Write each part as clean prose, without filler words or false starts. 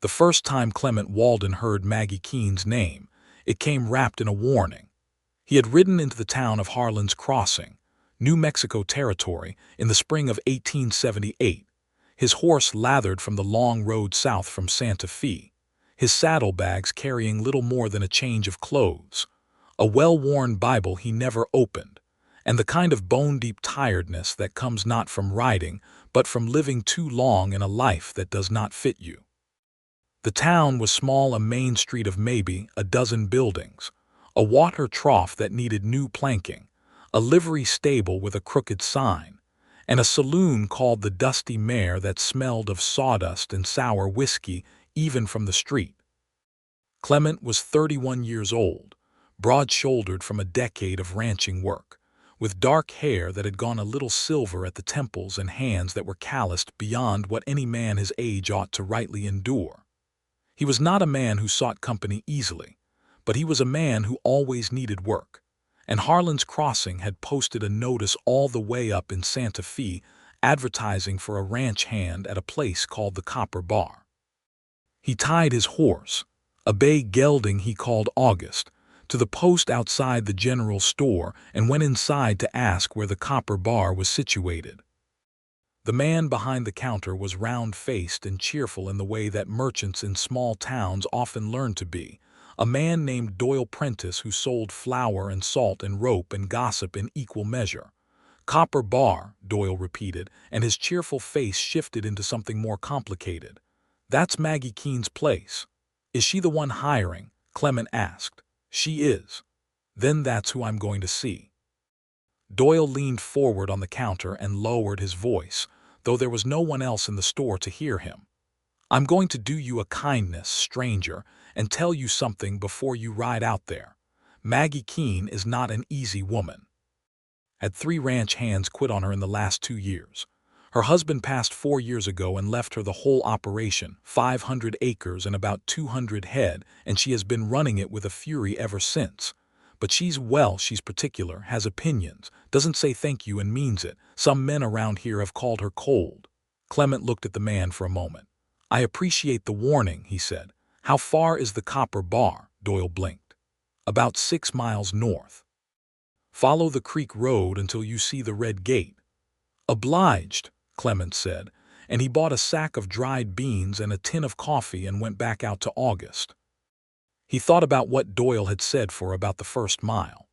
The first time Clement Walden heard Maggie Keene's name, it came wrapped in a warning. He had ridden into the town of Harlan's Crossing, New Mexico Territory, in the spring of 1878, his horse lathered from the long road south from Santa Fe, his saddlebags carrying little more than a change of clothes, a well-worn Bible he never opened, and the kind of bone-deep tiredness that comes not from riding, but from living too long in a life that does not fit you. The town was small, a main street of maybe a dozen buildings, a water trough that needed new planking, a livery stable with a crooked sign, and a saloon called the Dusty Mare that smelled of sawdust and sour whiskey even from the street. Clement was 31 years old, broad-shouldered from a decade of ranching work, with dark hair that had gone a little silver at the temples and hands that were calloused beyond what any man his age ought to rightly endure. He was not a man who sought company easily, but he was a man who always needed work, and Harlan's Crossing had posted a notice all the way up in Santa Fe advertising for a ranch hand at a place called the Copper Bar. He tied his horse, a bay gelding he called August, to the post outside the general store and went inside to ask where the Copper Bar was situated. The man behind the counter was round-faced and cheerful in the way that merchants in small towns often learn to be, a man named Doyle Prentice who sold flour and salt and rope and gossip in equal measure. "Copper Bar," Doyle repeated, and his cheerful face shifted into something more complicated. "That's Maggie Keene's place." "Is she the one hiring?" Clement asked. "She is." "Then that's who I'm going to see." Doyle leaned forward on the counter and lowered his voice, though there was no one else in the store to hear him. "I'm going to do you a kindness, stranger, and tell you something before you ride out there. Maggie Keene is not an easy woman. Had 3 ranch hands quit on her in the last 2 years. Her husband passed 4 years ago and left her the whole operation, 500 acres and about 200 head, and she has been running it with a fury ever since. But she's particular, has opinions, doesn't say thank you and means it. Some men around here have called her cold." Clement looked at the man for a moment. "I appreciate the warning," he said. "How far is the Copper Bar?" Doyle blinked. "About 6 miles north. Follow the creek road until you see the red gate." "Obliged," Clement said, and he bought a sack of dried beans and a tin of coffee and went back out to August. He thought about what Doyle had said for about the first mile.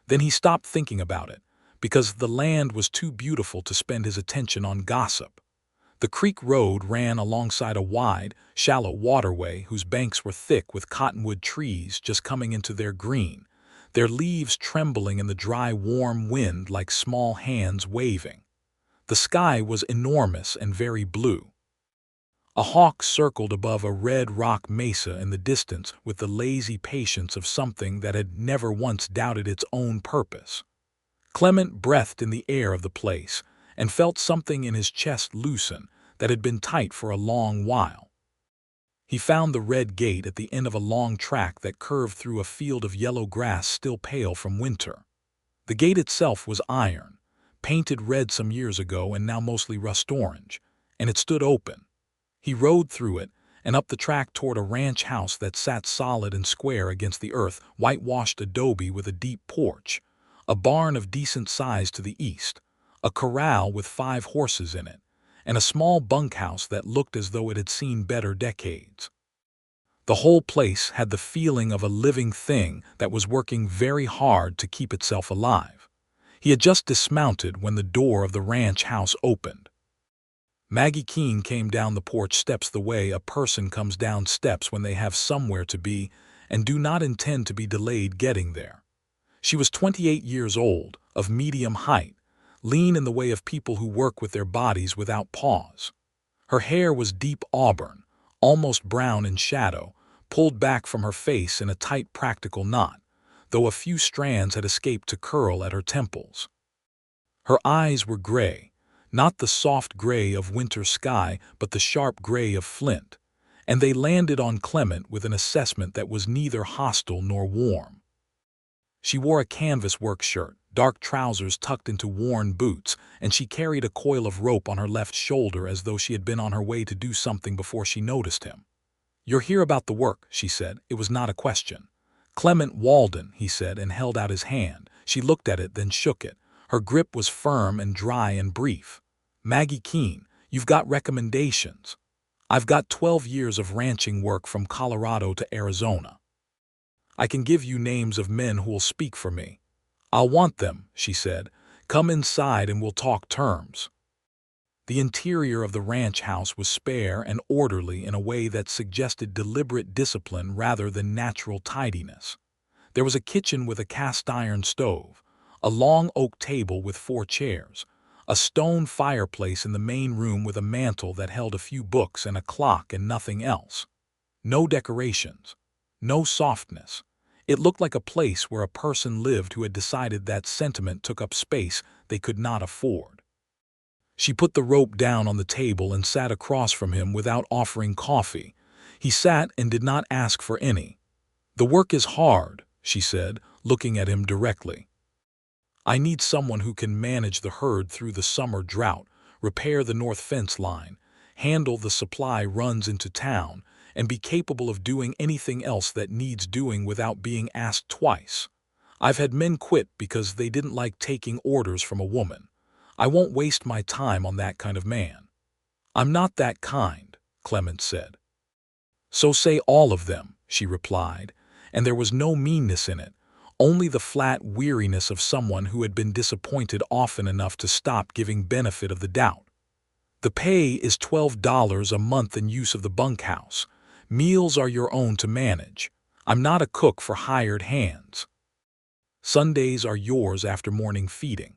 Then he stopped thinking about it, because the land was too beautiful to spend his attention on gossip. The creek road ran alongside a wide, shallow waterway whose banks were thick with cottonwood trees just coming into their green, their leaves trembling in the dry, warm wind like small hands waving. The sky was enormous and very blue. A hawk circled above a red rock mesa in the distance with the lazy patience of something that had never once doubted its own purpose. Clement breathed in the air of the place and felt something in his chest loosen that had been tight for a long while. He found the red gate at the end of a long track that curved through a field of yellow grass still pale from winter. The gate itself was iron, painted red some years ago and now mostly rust-orange, and it stood open. He rode through it and up the track toward a ranch house that sat solid and square against the earth, whitewashed adobe with a deep porch, a barn of decent size to the east, a corral with 5 horses in it, and a small bunkhouse that looked as though it had seen better decades. The whole place had the feeling of a living thing that was working very hard to keep itself alive. He had just dismounted when the door of the ranch house opened. Maggie Keene came down the porch steps the way a person comes down steps when they have somewhere to be and do not intend to be delayed getting there. She was 28 years old, of medium height, lean in the way of people who work with their bodies without pause. Her hair was deep auburn, almost brown in shadow, pulled back from her face in a tight practical knot, though a few strands had escaped to curl at her temples. Her eyes were gray, not the soft gray of winter sky, but the sharp gray of flint, and they landed on Clement with an assessment that was neither hostile nor warm. She wore a canvas work shirt, dark trousers tucked into worn boots, and she carried a coil of rope on her left shoulder as though she had been on her way to do something before she noticed him. "You're here about the work," she said. It was not a question. "Clement Walden," he said, and held out his hand. She looked at it, then shook it. Her grip was firm and dry and brief. "Maggie Keene, you've got recommendations." "I've got 12 years of ranching work from Colorado to Arizona. I can give you names of men who'll speak for me." "I'll want them," she said. "Come inside and we'll talk terms." The interior of the ranch house was spare and orderly in a way that suggested deliberate discipline rather than natural tidiness. There was a kitchen with a cast-iron stove, a long oak table with 4 chairs, a stone fireplace in the main room with a mantel that held a few books and a clock and nothing else. No decorations, no softness. It looked like a place where a person lived who had decided that sentiment took up space they could not afford. She put the rope down on the table and sat across from him without offering coffee. He sat and did not ask for any. "The work is hard," she said, looking at him directly. "I need someone who can manage the herd through the summer drought, repair the north fence line, handle the supply runs into town, and be capable of doing anything else that needs doing without being asked twice. I've had men quit because they didn't like taking orders from a woman. I won't waste my time on that kind of man." "I'm not that kind," Clement said. "So say all of them," she replied, and there was no meanness in it, only the flat weariness of someone who had been disappointed often enough to stop giving benefit of the doubt. "The pay is $12 a month in use of the bunkhouse. Meals are your own to manage. I'm not a cook for hired hands. Sundays are yours after morning feeding."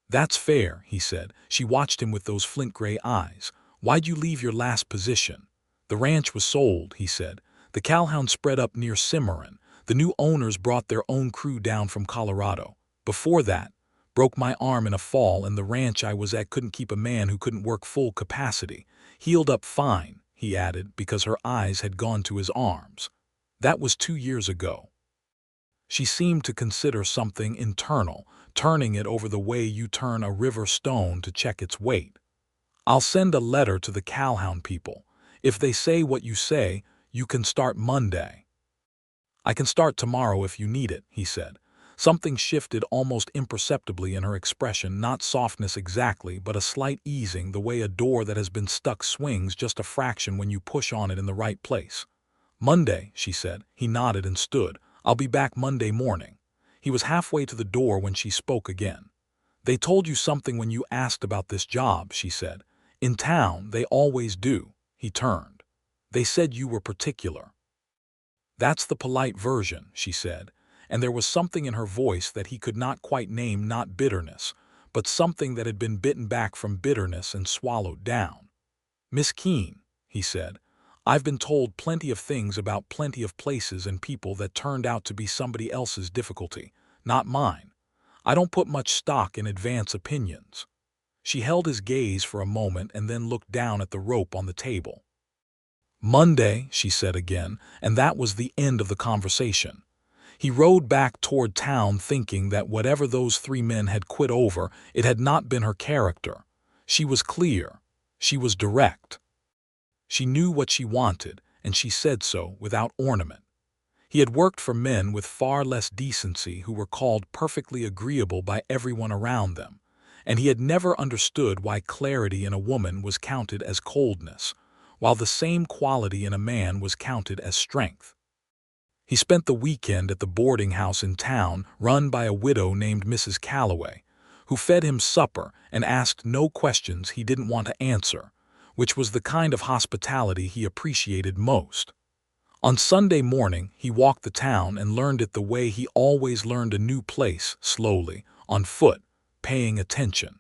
"That's fair," he said. She watched him with those flint-gray eyes. "Why'd you leave your last position?" "The ranch was sold," he said. "The cowhound spread up near Cimarron. The new owners brought their own crew down from Colorado. Before that, broke my arm in a fall, and the ranch I was at couldn't keep a man who couldn't work full capacity. Healed up fine," he added, because her eyes had gone to his arms. "That was 2 years ago." She seemed to consider something internal, turning it over the way you turn a river stone to check its weight. "I'll send a letter to the cowhound people. If they say what you say, you can start Monday." "I can start tomorrow if you need it," he said. Something shifted almost imperceptibly in her expression, not softness exactly, but a slight easing, the way a door that has been stuck swings just a fraction when you push on it in the right place. "Monday," she said. He nodded and stood. "I'll be back Monday morning." He was halfway to the door when she spoke again. "They told you something when you asked about this job," she said. "In town, they always do." He turned. "They said you were particular." "That's the polite version," she said, and there was something in her voice that he could not quite name, not bitterness, but something that had been bitten back from bitterness and swallowed down. "Miss Keene," he said, "I've been told plenty of things about plenty of places and people that turned out to be somebody else's difficulty, not mine. I don't put much stock in advance opinions." She held his gaze for a moment and then looked down at the rope on the table. "Monday," she said again, and that was the end of the conversation. He rode back toward town thinking that whatever those 3 men had quit over, it had not been her character. She was clear. She was direct. She knew what she wanted, and she said so without ornament. He had worked for men with far less decency who were called perfectly agreeable by everyone around them, and he had never understood why clarity in a woman was counted as coldness, while the same quality in a man was counted as strength. He spent the weekend at the boarding house in town run by a widow named Mrs. Calloway, who fed him supper and asked no questions he didn't want to answer, which was the kind of hospitality he appreciated most. On Sunday morning, he walked the town and learned it the way he always learned a new place, slowly, on foot, paying attention.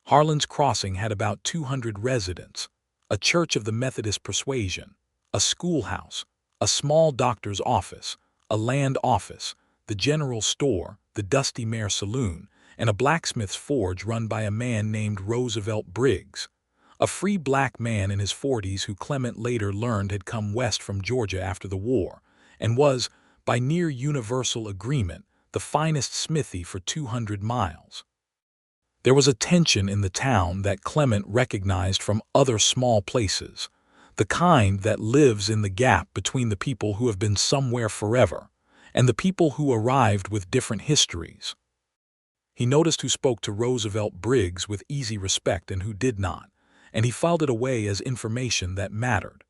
Harlan's Crossing had about 200 residents, a church of the Methodist persuasion, a schoolhouse, a small doctor's office, a land office, the general store, the Dusty Mare Saloon, and a blacksmith's forge run by a man named Roosevelt Briggs, a free black man in his 40s who Clement later learned had come west from Georgia after the war, and was, by near universal agreement, the finest smithy for 200 miles. There was a tension in the town that Clement recognized from other small places. the kind that lives in the gap between the people who have been somewhere forever and the people who arrived with different histories. He noticed who spoke to Roosevelt Briggs with easy respect and who did not, and he filed it away as information that mattered.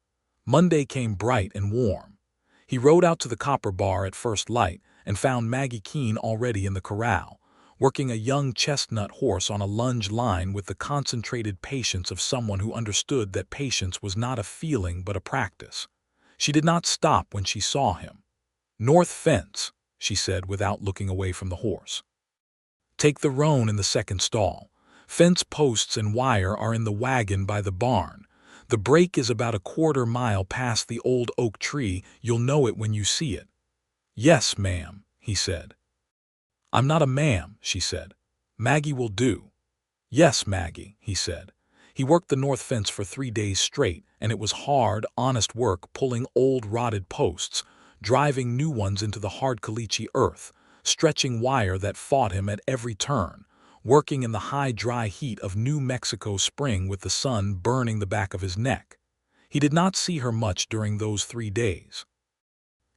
Monday came bright and warm. He rode out to the Copper Bar at first light and found Maggie Keene already in the corral, working a young chestnut horse on a lunge line with the concentrated patience of someone who understood that patience was not a feeling but a practice. She did not stop when she saw him. "North fence," she said without looking away from the horse. "Take the roan in the second stall. Fence posts and wire are in the wagon by the barn. The break is about a quarter-mile past the old oak tree. You'll know it when you see it." "Yes, ma'am," he said. "I'm not a ma'am," she said. "Maggie will do." "Yes, Maggie," he said. He worked the north fence for 3 days straight, and it was hard, honest work pulling old rotted posts, driving new ones into the hard caliche earth, stretching wire that fought him at every turn, working in the high dry heat of New Mexico spring with the sun burning the back of his neck. He did not see her much during those 3 days.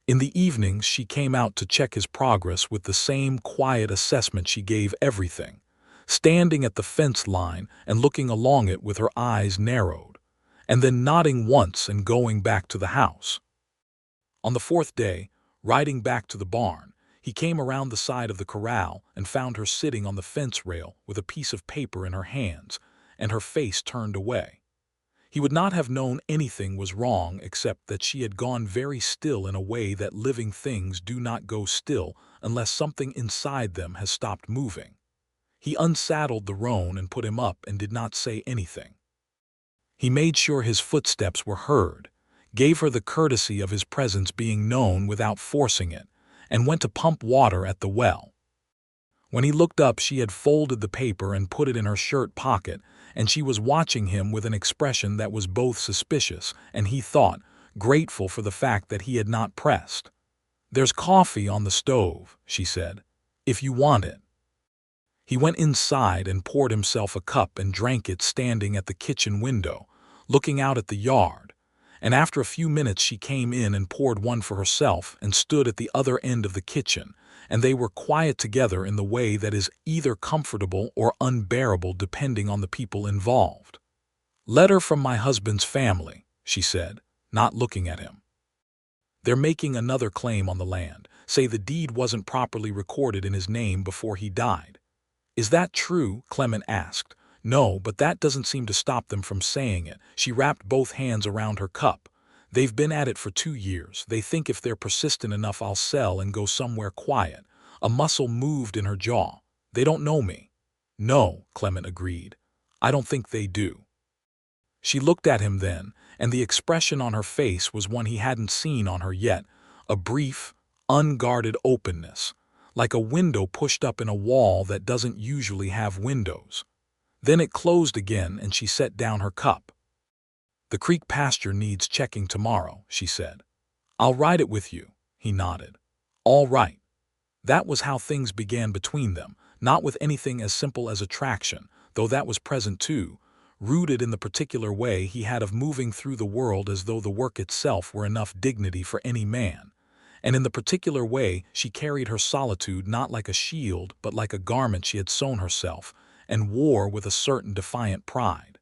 In the evenings she came out to check his progress with the same quiet assessment she gave everything, standing at the fence line and looking along it with her eyes narrowed, and then nodding once and going back to the house. On the 4th day, riding back to the barn, he came around the side of the corral and found her sitting on the fence rail with a piece of paper in her hands and her face turned away. He would not have known anything was wrong except that she had gone very still in a way that living things do not go still unless something inside them has stopped moving. He unsaddled the roan and put him up and did not say anything. He made sure his footsteps were heard, gave her the courtesy of his presence being known without forcing it, and went to pump water at the well. When he looked up, she had folded the paper and put it in her shirt pocket, and she was watching him with an expression that was both suspicious and, he thought, grateful for the fact that he had not pressed. "There's coffee on the stove," she said, "if you want it." He went inside and poured himself a cup and drank it standing at the kitchen window, looking out at the yard, and after a few minutes she came in and poured one for herself and stood at the other end of the kitchen, and they were quiet together in the way that is either comfortable or unbearable depending on the people involved. "Letter from my husband's family," she said, not looking at him. "They're making another claim on the land, say the deed wasn't properly recorded in his name before he died." "Is that true?" Clement asked. "No, but that doesn't seem to stop them from saying it." She wrapped both hands around her cup. "They've been at it for 2 years. They think if they're persistent enough I'll sell and go somewhere quiet." A muscle moved in her jaw. "They don't know me." "No," Clement agreed. "I don't think they do." She looked at him then, and the expression on her face was one he hadn't seen on her yet, a brief, unguarded openness, like a window pushed up in a wall that doesn't usually have windows. Then it closed again and she set down her cup. "The creek pasture needs checking tomorrow," she said. "I'll ride it with you." He nodded. "All right." That was how things began between them, not with anything as simple as attraction, though that was present too, rooted in the particular way he had of moving through the world as though the work itself were enough dignity for any man, and in the particular way she carried her solitude not like a shield but like a garment she had sewn herself and wore with a certain defiant pride.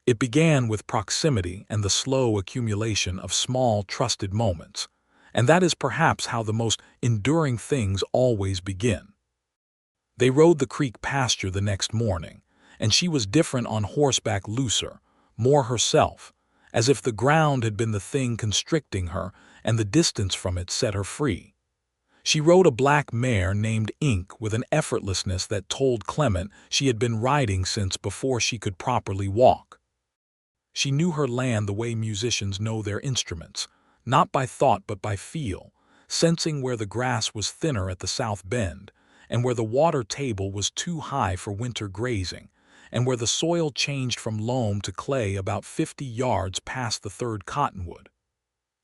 It began with proximity and the slow accumulation of small, trusted moments, and that is perhaps how the most enduring things always begin. They rode the creek pasture the next morning, and she was different on horseback, looser, more herself, as if the ground had been the thing constricting her and the distance from it set her free. She rode a black mare named Ink with an effortlessness that told Clement she had been riding since before she could properly walk. She knew her land the way musicians know their instruments, not by thought but by feel, sensing where the grass was thinner at the south bend, and where the water table was too high for winter grazing, and where the soil changed from loam to clay about 50 yards past the third cottonwood.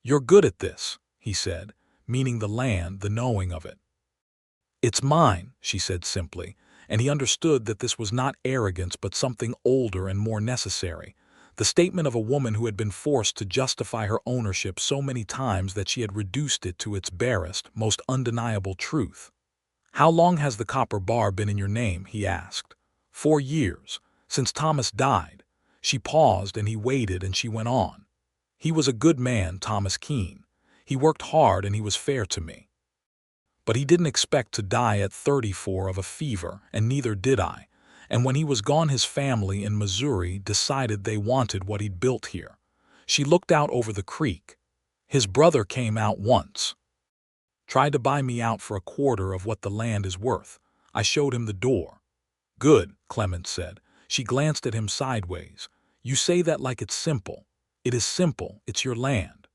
"You're good at this," he said, meaning the land, the knowing of it. "It's mine," she said simply, and he understood that this was not arrogance but something older and more necessary, the statement of a woman who had been forced to justify her ownership so many times that she had reduced it to its barest, most undeniable truth. "How long has the copper bar been in your name?" he asked. "4 years, since Thomas died." She paused and he waited and she went on. "He was a good man, Thomas Keene. He worked hard and he was fair to me. But he didn't expect to die at 34 of a fever, and neither did I. And when he was gone, his family in Missouri decided they wanted what he'd built here." She looked out over the creek. "His brother came out once. Tried to buy me out for a quarter of what the land is worth. I showed him the door." "Good," Clement said. She glanced at him sideways. "You say that like it's simple." "It is simple. It's your land.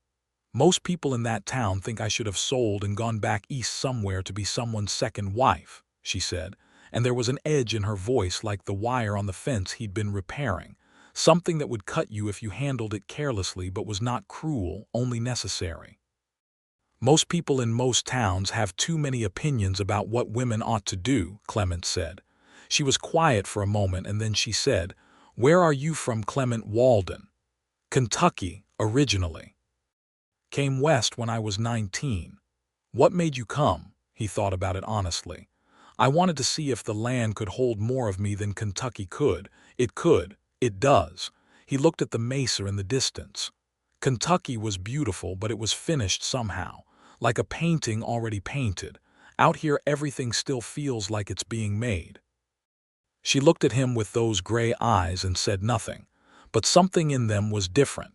Most people in that town think I should have sold and gone back east somewhere to be someone's second wife," she said, and there was an edge in her voice like the wire on the fence he'd been repairing, something that would cut you if you handled it carelessly but was not cruel, only necessary. "Most people in most towns have too many opinions about what women ought to do," Clement said. She was quiet for a moment and then she said, "Where are you from?" "Clement Walden. Kentucky, originally. Came west when I was 19. "What made you come?" He thought about it honestly. "I wanted to see if the land could hold more of me than Kentucky could." "It could. It does." He looked at the mesa in the distance. Kentucky was beautiful, but it was finished somehow, like a painting already painted. Out here everything still feels like it's being made. She looked at him with those gray eyes and said nothing, but something in them was different,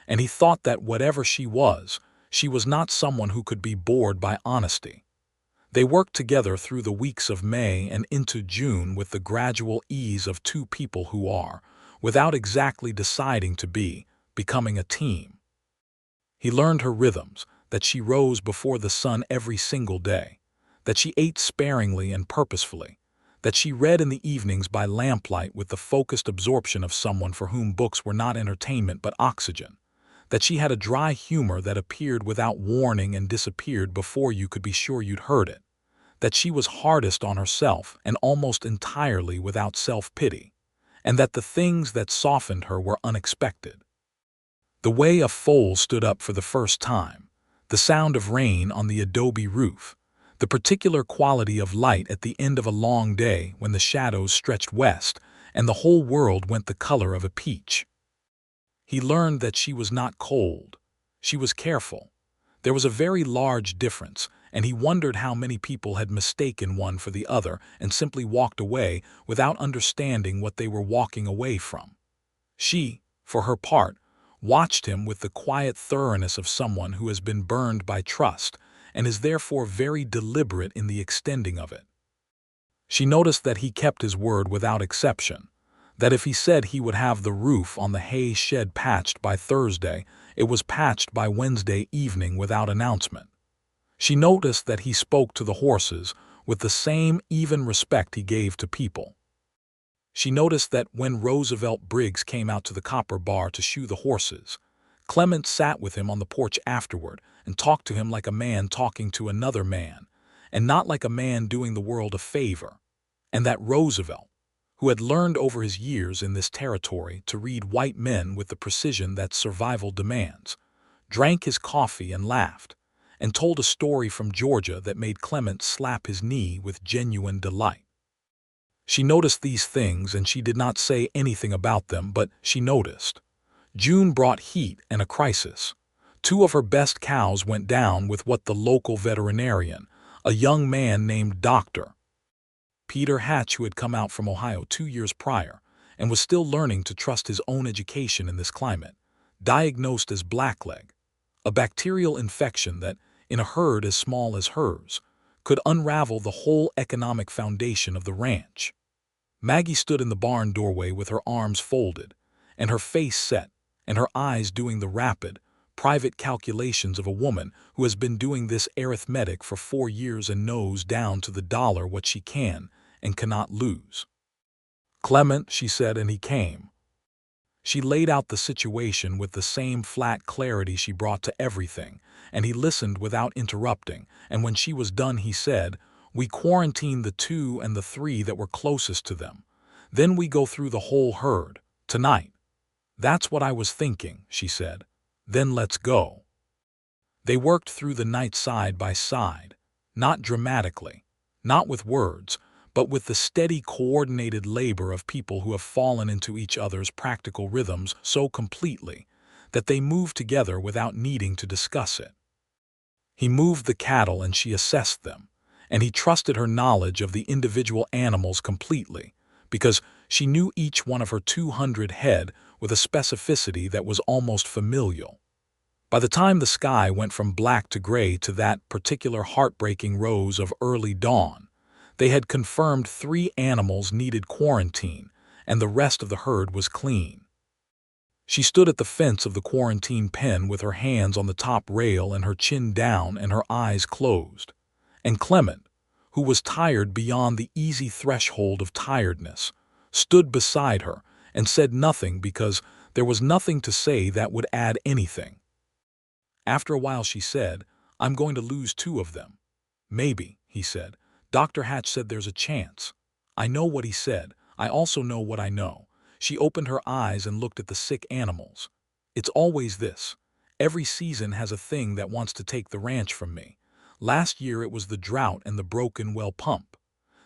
and he thought that whatever she was not someone who could be bored by honesty. They worked together through the weeks of May and into June with the gradual ease of two people who are, without exactly deciding to be, becoming a team. He learned her rhythms, that she rose before the sun every single day, that she ate sparingly and purposefully, that she read in the evenings by lamplight with the focused absorption of someone for whom books were not entertainment but oxygen, that she had a dry humor that appeared without warning and disappeared before you could be sure you'd heard it, that she was hardest on herself and almost entirely without self-pity, and that the things that softened her were unexpected. The way a foal stood up for the first time, the sound of rain on the adobe roof, the particular quality of light at the end of a long day when the shadows stretched west and the whole world went the color of a peach. He learned that she was not cold. She was careful. There was a very large difference, and he wondered how many people had mistaken one for the other and simply walked away without understanding what they were walking away from. She, for her part, watched him with the quiet thoroughness of someone who has been burned by trust and is therefore very deliberate in the extending of it. She noticed that he kept his word without exception, that if he said he would have the roof on the hay shed patched by Thursday, it was patched by Wednesday evening without announcement. She noticed that he spoke to the horses with the same even respect he gave to people. She noticed that when Roosevelt Briggs came out to the copper bar to shoe the horses, Clement sat with him on the porch afterward and talked to him like a man talking to another man, and not like a man doing the world a favor, and that Roosevelt, who had learned over his years in this territory to read white men with the precision that survival demands, drank his coffee and laughed, and told a story from Georgia that made Clement slap his knee with genuine delight. She noticed these things and she did not say anything about them, but she noticed. June brought heat and a crisis. 2 of her best cows went down with what the local veterinarian, a young man named Dr. Peter Hatch, who had come out from Ohio 2 years prior and was still learning to trust his own education in this climate, diagnosed as blackleg, a bacterial infection that, in a herd as small as hers, could unravel the whole economic foundation of the ranch. Maggie stood in the barn doorway with her arms folded, and her face set, and her eyes doing the rapid, private calculations of a woman who has been doing this arithmetic for 4 years and knows down to the dollar what she can and cannot lose. "Clement," she said, and he came. She laid out the situation with the same flat clarity she brought to everything, and he listened without interrupting, and when she was done he said, "We quarantine the 2 and the 3 that were closest to them. Then we go through the whole herd, tonight." "That's what I was thinking," she said. "Then let's go." They worked through the night side by side, not dramatically, not with words, but with the steady, coordinated labor of people who have fallen into each other's practical rhythms so completely that they move together without needing to discuss it. He moved the cattle and she assessed them, and he trusted her knowledge of the individual animals completely, because she knew each one of her 200 head with a specificity that was almost familial. By the time the sky went from black to gray to that particular heartbreaking rose of early dawn, they had confirmed 3 animals needed quarantine, and the rest of the herd was clean. She stood at the fence of the quarantine pen with her hands on the top rail and her chin down and her eyes closed. And Clement, who was tired beyond the easy threshold of tiredness, stood beside her and said nothing because there was nothing to say that would add anything. After a while she said, "I'm going to lose 2 of them." "Maybe," he said. "Dr. Hatch said there's a chance." "I know what he said. I also know what I know." She opened her eyes and looked at the sick animals. "It's always this. Every season has a thing that wants to take the ranch from me. Last year it was the drought and the broken well pump.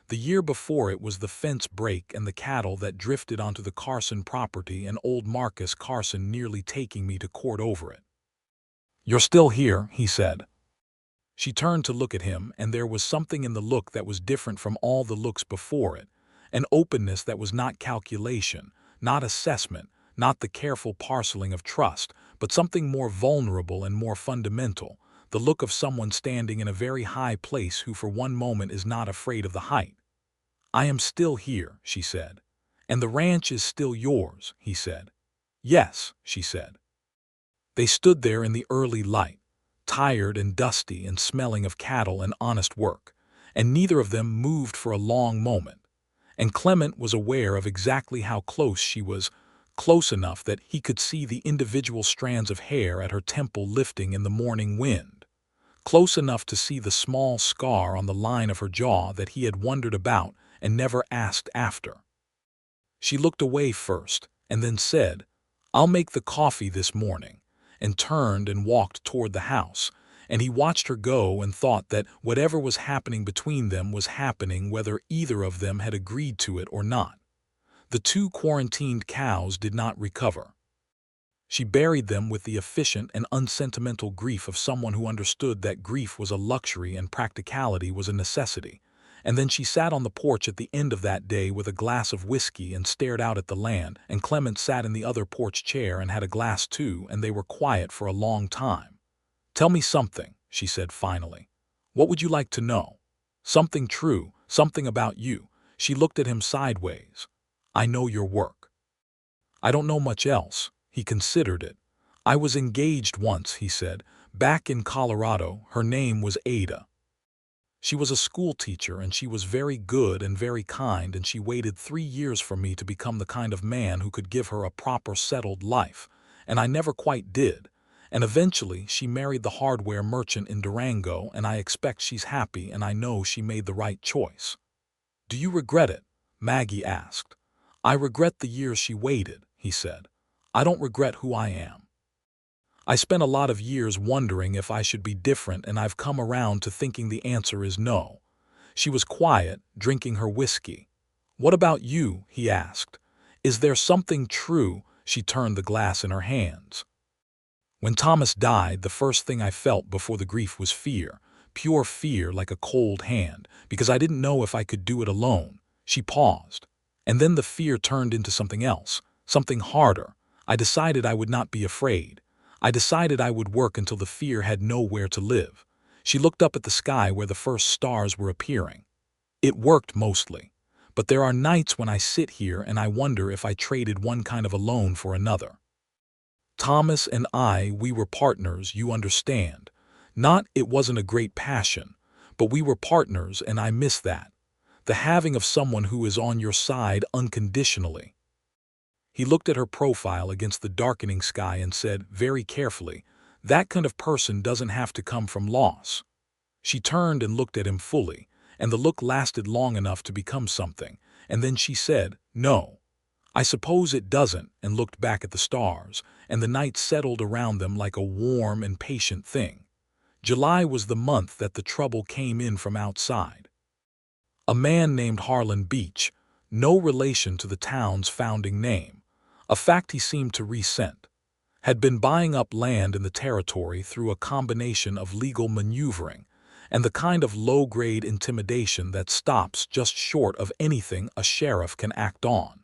The year before it was the fence break and the cattle that drifted onto the Carson property and old Marcus Carson nearly taking me to court over it." "You're still here," he said. She turned to look at him, and there was something in the look that was different from all the looks before it, an openness that was not calculation, not assessment, not the careful parceling of trust, but something more vulnerable and more fundamental, the look of someone standing in a very high place who for one moment is not afraid of the height. "I am still here," she said. "And the ranch is still yours," he said. "Yes," she said. They stood there in the early light, tired and dusty and smelling of cattle and honest work, and neither of them moved for a long moment. And Clement was aware of exactly how close she was, close enough that he could see the individual strands of hair at her temple lifting in the morning wind, close enough to see the small scar on the line of her jaw that he had wondered about and never asked after. She looked away first, and then said, "I'll make the coffee this morning," and turned and walked toward the house, and he watched her go and thought that whatever was happening between them was happening whether either of them had agreed to it or not. The 2 quarantined cows did not recover. She buried them with the efficient and unsentimental grief of someone who understood that grief was a luxury and practicality was a necessity. And then she sat on the porch at the end of that day with a glass of whiskey and stared out at the land, and Clement sat in the other porch chair and had a glass too, and they were quiet for a long time. "Tell me something," she said finally. "What would you like to know? Something true, something about you." She looked at him sideways. "I know your work." "I don't know much else." He considered it. "I was engaged once," he said, "back in Colorado. Her name was Ada. She was a school teacher, and she was very good and very kind, and she waited 3 years for me to become the kind of man who could give her a proper settled life, and I never quite did. And eventually she married the hardware merchant in Durango, and I expect she's happy, and I know she made the right choice." "Do you regret it?" Maggie asked. "I regret the years she waited," he said. "I don't regret who I am. I spent a lot of years wondering if I should be different, and I've come around to thinking the answer is no." She was quiet, drinking her whiskey. "What about you?" he asked. "Is there something true?" She turned the glass in her hands. "When Thomas died, the first thing I felt before the grief was fear, pure fear like a cold hand, because I didn't know if I could do it alone." She paused. "And then the fear turned into something else, something harder. I decided I would not be afraid. I decided I would work until the fear had nowhere to live." She looked up at the sky where the first stars were appearing. "It worked mostly. But there are nights when I sit here and I wonder if I traded one kind of alone for another. Thomas and I, we were partners, you understand. Not it wasn't a great passion, but we were partners, and I miss that. The having of someone who is on your side unconditionally." He looked at her profile against the darkening sky and said, very carefully, "That kind of person doesn't have to come from loss." She turned and looked at him fully, and the look lasted long enough to become something, and then she said, "No, "I suppose it doesn't," and looked back at the stars, and the night settled around them like a warm and patient thing. July was the month that the trouble came in from outside. A man named Harlan Beach, no relation to the town's founding name, a fact he seemed to resent, had been buying up land in the territory through a combination of legal maneuvering and the kind of low-grade intimidation that stops just short of anything a sheriff can act on.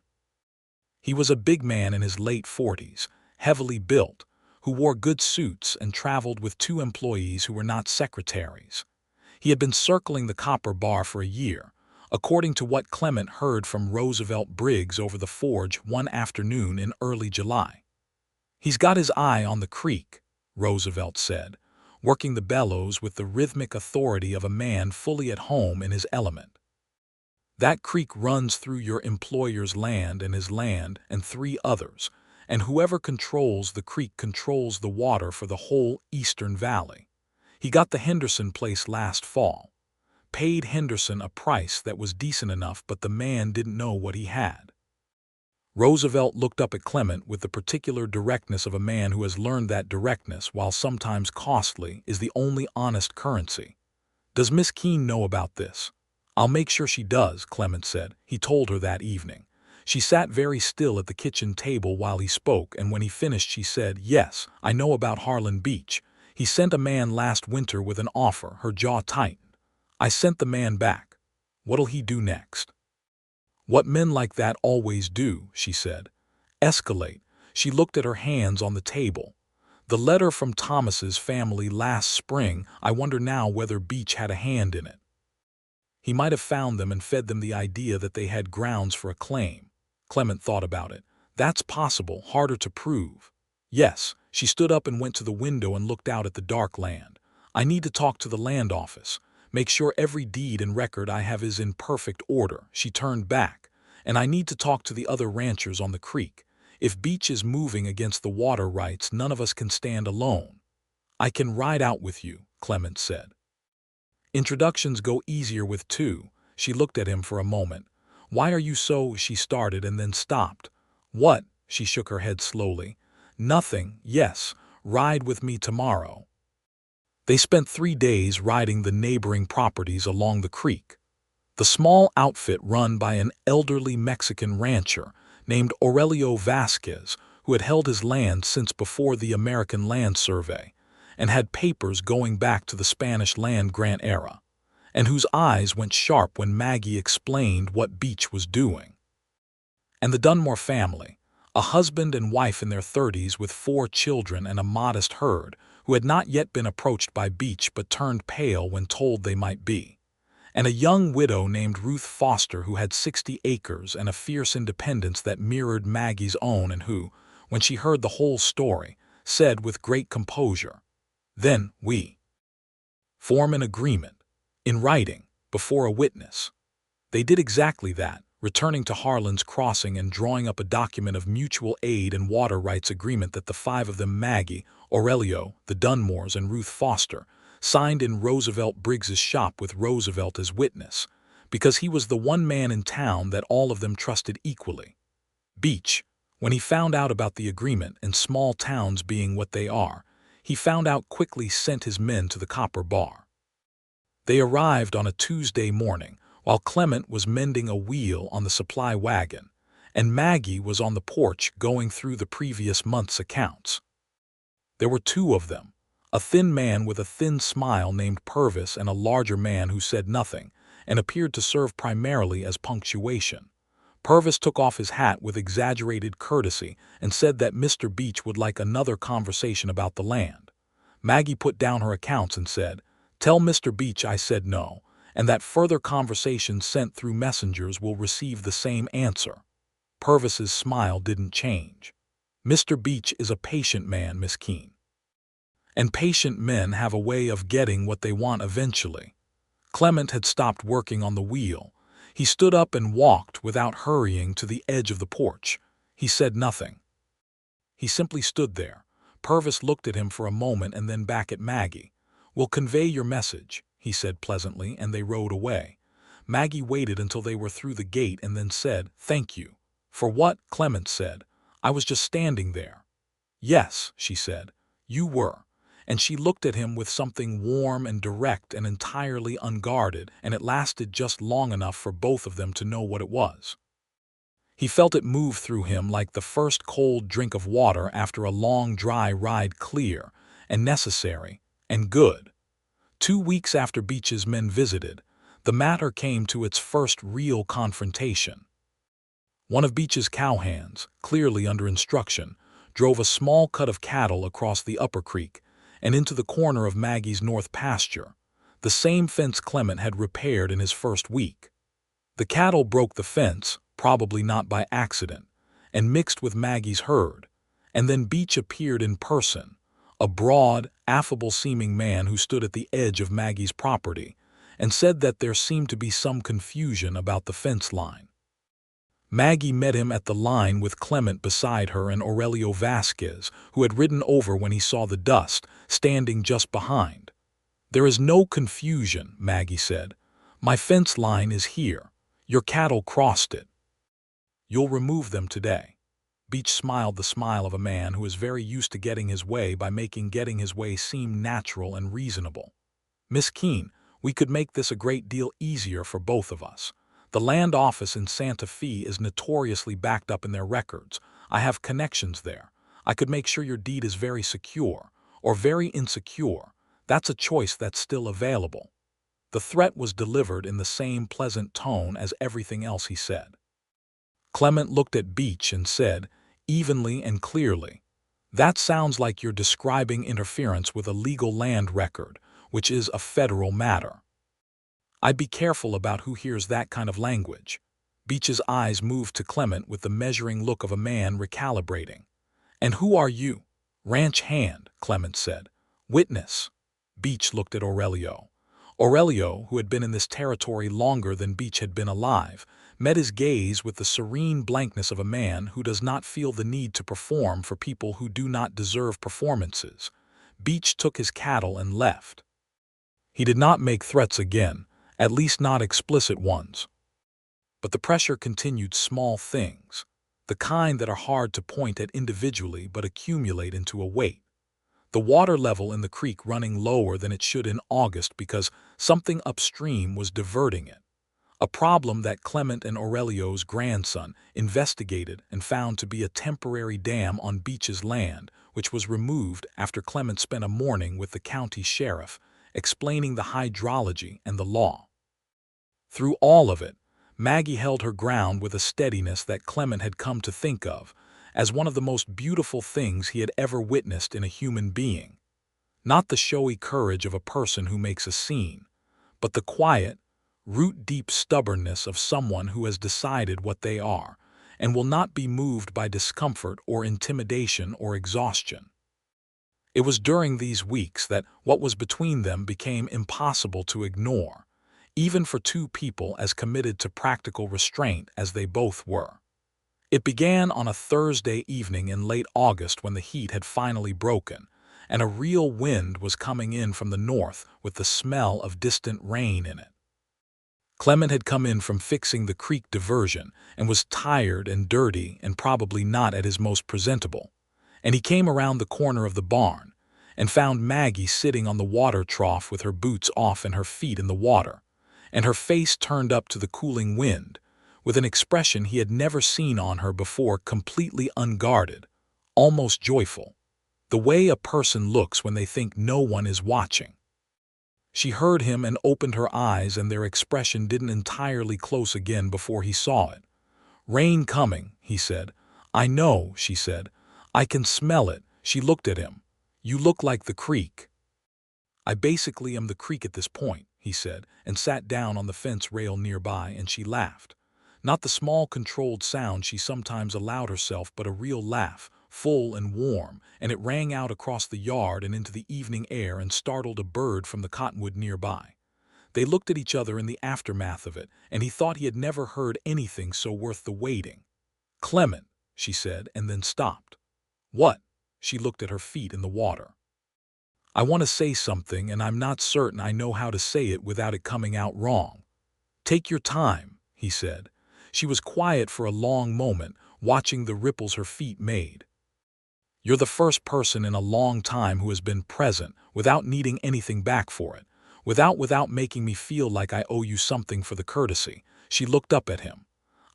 He was a big man in his late 40s, heavily built, who wore good suits and traveled with two employees who were not secretaries. He had been circling the Copper Bar for a year, according to what Clement heard from Roosevelt Briggs over the forge one afternoon in early July. "He's got his eye on the creek," Roosevelt said, working the bellows with the rhythmic authority of a man fully at home in his element. "That creek runs through your employer's land and his land and 3 others, and whoever controls the creek controls the water for the whole Eastern Valley. He got the Henderson place last fall. Paid Henderson a price that was decent enough, but the man didn't know what he had." Roosevelt looked up at Clement with the particular directness of a man who has learned that directness, while sometimes costly, is the only honest currency. "Does Miss Keene know about this?" "I'll make sure she does," Clement said. He told her that evening. She sat very still at the kitchen table while he spoke, and when he finished she said, "Yes, I know about Harlan Beach. He sent a man last winter with an offer." Her jaw tightened. "I sent the man back. What'll he do next?" "What men like that always do," she said. "Escalate." She looked at her hands on the table. "The letter from Thomas's family last spring, I wonder now whether Beach had a hand in it. He might have found them and fed them the idea that they had grounds for a claim." Clement thought about it. "That's possible, harder to prove." "Yes." She stood up and went to the window and looked out at the dark land. "I need to talk to the land office. Make sure every deed and record I have is in perfect order." She turned back. "And I need to talk to the other ranchers on the creek. If Beach is moving against the water rights, none of us can stand alone." "I can ride out with you," Clement said. "Introductions go easier with 2. She looked at him for a moment. "Why are you so—" she started and then stopped. "What?" She shook her head slowly. "Nothing. Yes, ride with me tomorrow." They spent 3 days riding the neighboring properties along the creek. The small outfit run by an elderly Mexican rancher named Aurelio Vasquez, who had held his land since before the American Land Survey, and had papers going back to the Spanish land grant era, and whose eyes went sharp when Maggie explained what Beach was doing. And the Dunmore family, a husband and wife in their 30s with 4 children and a modest herd, who had not yet been approached by Beach but turned pale when told they might be, and a young widow named Ruth Foster who had 60 acres and a fierce independence that mirrored Maggie's own, and who, when she heard the whole story, said with great composure, "Then we form an agreement, in writing, before a witness." They did exactly that, returning to Harlan's Crossing and drawing up a document of mutual aid and water rights agreement that the 5 of them, Maggie, Aurelio, the Dunmores, and Ruth Foster, signed in Roosevelt Briggs's shop with Roosevelt as witness, because he was the one man in town that all of them trusted equally. Beach, when he found out about the agreement, and small towns being what they are, he found out quickly, sent his men to the Copper Bar. They arrived on a Tuesday morning, while Clement was mending a wheel on the supply wagon, and Maggie was on the porch going through the previous month's accounts. There were 2 of them, a thin man with a thin smile named Purvis and a larger man who said nothing and appeared to serve primarily as punctuation. Purvis took off his hat with exaggerated courtesy and said that Mr. Beach would like another conversation about the land. Maggie put down her accounts and said, "Tell Mr. Beach I said no, and that further conversation sent through messengers will receive the same answer." Purvis's smile didn't change. "Mr. Beach is a patient man, Miss Keene. And patient men have a way of getting what they want eventually." Clement had stopped working on the wheel. He stood up and walked without hurrying to the edge of the porch. He said nothing. He simply stood there. Purvis looked at him for a moment and then back at Maggie. "We'll convey your message," he said pleasantly, and they rode away. Maggie waited until they were through the gate and then said, "Thank you For what? Clement said. I was just standing there. Yes, she said. You were. And she looked at him with something warm and direct and entirely unguarded, and it lasted just long enough for both of them to know what it was. He felt it move through him like the first cold drink of water after a long dry ride, clear and necessary and good. 2 weeks after Beach's men visited, the matter came to its first real confrontation. One of Beach's cowhands, clearly under instruction, drove a small cut of cattle across the upper creek and into the corner of Maggie's north pasture, the same fence Clement had repaired in his first week. The cattle broke the fence, probably not by accident, and mixed with Maggie's herd, and then Beach appeared in person, a broad, affable-seeming man who stood at the edge of Maggie's property, and said that there seemed to be some confusion about the fence line. Maggie met him at the line with Clement beside her and Aurelio Vasquez, who had ridden over when he saw the dust, standing just behind. There is no confusion, Maggie said. My fence line is here. Your cattle crossed it. You'll remove them today. Beach smiled the smile of a man who is very used to getting his way by making getting his way seem natural and reasonable. Miss Keene, we could make this a great deal easier for both of us. The land office in Santa Fe is notoriously backed up in their records. I have connections there. I could make sure your deed is very secure, or very insecure. That's a choice that's still available. The threat was delivered in the same pleasant tone as everything else he said. Clement looked at Beach and said, evenly and clearly, that sounds like you're describing interference with a legal land record, which is a federal matter. I'd be careful about who hears that kind of language. Beach's eyes moved to Clement with the measuring look of a man recalibrating. And who are you? Ranch hand, Clement said. Witness. Beach looked at Aurelio. Aurelio, who had been in this territory longer than Beach had been alive, met his gaze with the serene blankness of a man who does not feel the need to perform for people who do not deserve performances. Beach took his cattle and left. He did not make threats again, at least not explicit ones. But the pressure continued, small things, the kind that are hard to point at individually but accumulate into a weight. The water level in the creek running lower than it should in August because something upstream was diverting it. A problem that Clement and Aurelio's grandson investigated and found to be a temporary dam on Beach's land, which was removed after Clement spent a morning with the county sheriff, explaining the hydrology and the law. Through all of it, Maggie held her ground with a steadiness that Clement had come to think of as one of the most beautiful things he had ever witnessed in a human being. Not the showy courage of a person who makes a scene, but the quiet, root-deep stubbornness of someone who has decided what they are and will not be moved by discomfort or intimidation or exhaustion. It was during these weeks that what was between them became impossible to ignore, even for two people as committed to practical restraint as they both were. It began on a Thursday evening in late August when the heat had finally broken, and a real wind was coming in from the north with the smell of distant rain in it. Clement had come in from fixing the creek diversion and was tired and dirty and probably not at his most presentable, and he came around the corner of the barn and found Maggie sitting on the water trough with her boots off and her feet in the water, and her face turned up to the cooling wind, with an expression he had never seen on her before, completely unguarded, almost joyful, the way a person looks when they think no one is watching. She heard him and opened her eyes, and their expression didn't entirely close again before he saw it. Rain coming, he said. I know, she said. I can smell it. She looked at him. You look like the creek. I basically am the creek at this point, he said, and sat down on the fence rail nearby, and she laughed. Not the small controlled sound she sometimes allowed herself, but a real laugh, full and warm, and it rang out across the yard and into the evening air and startled a bird from the cottonwood nearby. They looked at each other in the aftermath of it, and he thought he had never heard anything so worth the waiting. Clement, she said, and then stopped. What? She looked at her feet in the water. I want to say something, and I'm not certain I know how to say it without it coming out wrong. Take your time, he said. She was quiet for a long moment, watching the ripples her feet made. "You're the first person in a long time who has been present without needing anything back for it, without making me feel like I owe you something for the courtesy." She looked up at him.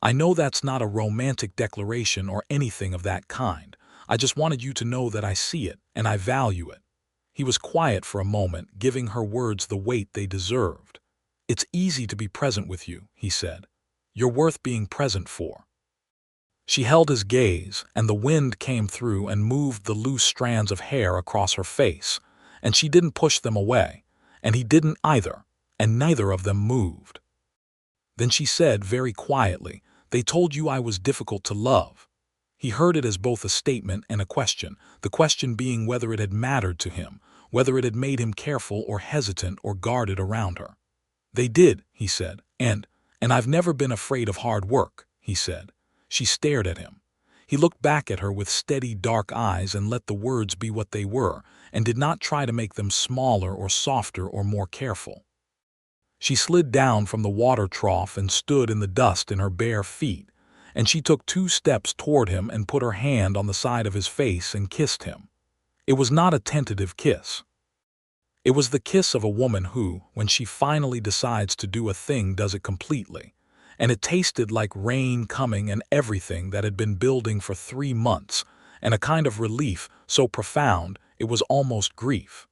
"I know that's not a romantic declaration or anything of that kind. I just wanted you to know that I see it and I value it." He was quiet for a moment, giving her words the weight they deserved. "It's easy to be present with you," he said. "You're worth being present for." She held his gaze, and the wind came through and moved the loose strands of hair across her face, and she didn't push them away, and he didn't either, and neither of them moved. Then she said very quietly, "They told you I was difficult to love." He heard it as both a statement and a question, the question being whether it had mattered to him, whether it had made him careful or hesitant or guarded around her. "They did," he said, and I've never been afraid of hard work," he said. She stared at him. He looked back at her with steady, dark eyes and let the words be what they were, and did not try to make them smaller or softer or more careful. She slid down from the water trough and stood in the dust in her bare feet, and she took 2 steps toward him and put her hand on the side of his face and kissed him. It was not a tentative kiss. It was the kiss of a woman who, when she finally decides to do a thing, does it completely. And it tasted like rain coming and everything that had been building for 3 months, and a kind of relief so profound it was almost grief.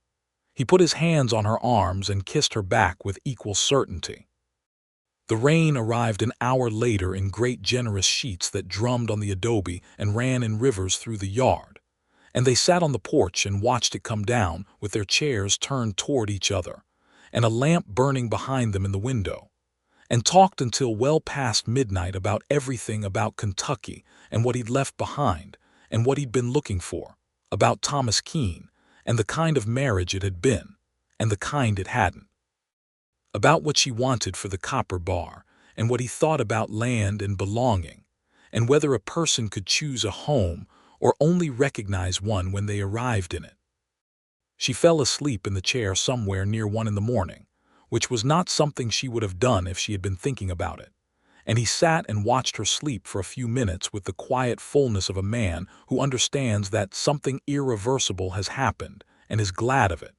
He put his hands on her arms and kissed her back with equal certainty. The rain arrived an hour later in great generous sheets that drummed on the adobe and ran in rivers through the yard, and they sat on the porch and watched it come down with their chairs turned toward each other, and a lamp burning behind them in the window, and talked until well past midnight about everything about Kentucky and what he'd left behind and what he'd been looking for, about Thomas Keene and the kind of marriage it had been and the kind it hadn't, about what she wanted for the copper bar and what he thought about land and belonging, and whether a person could choose a home or only recognize one when they arrived in it. She fell asleep in the chair somewhere near 1 in the morning, which was not something she would have done if she had been thinking about it, and he sat and watched her sleep for a few minutes with the quiet fullness of a man who understands that something irreversible has happened and is glad of it.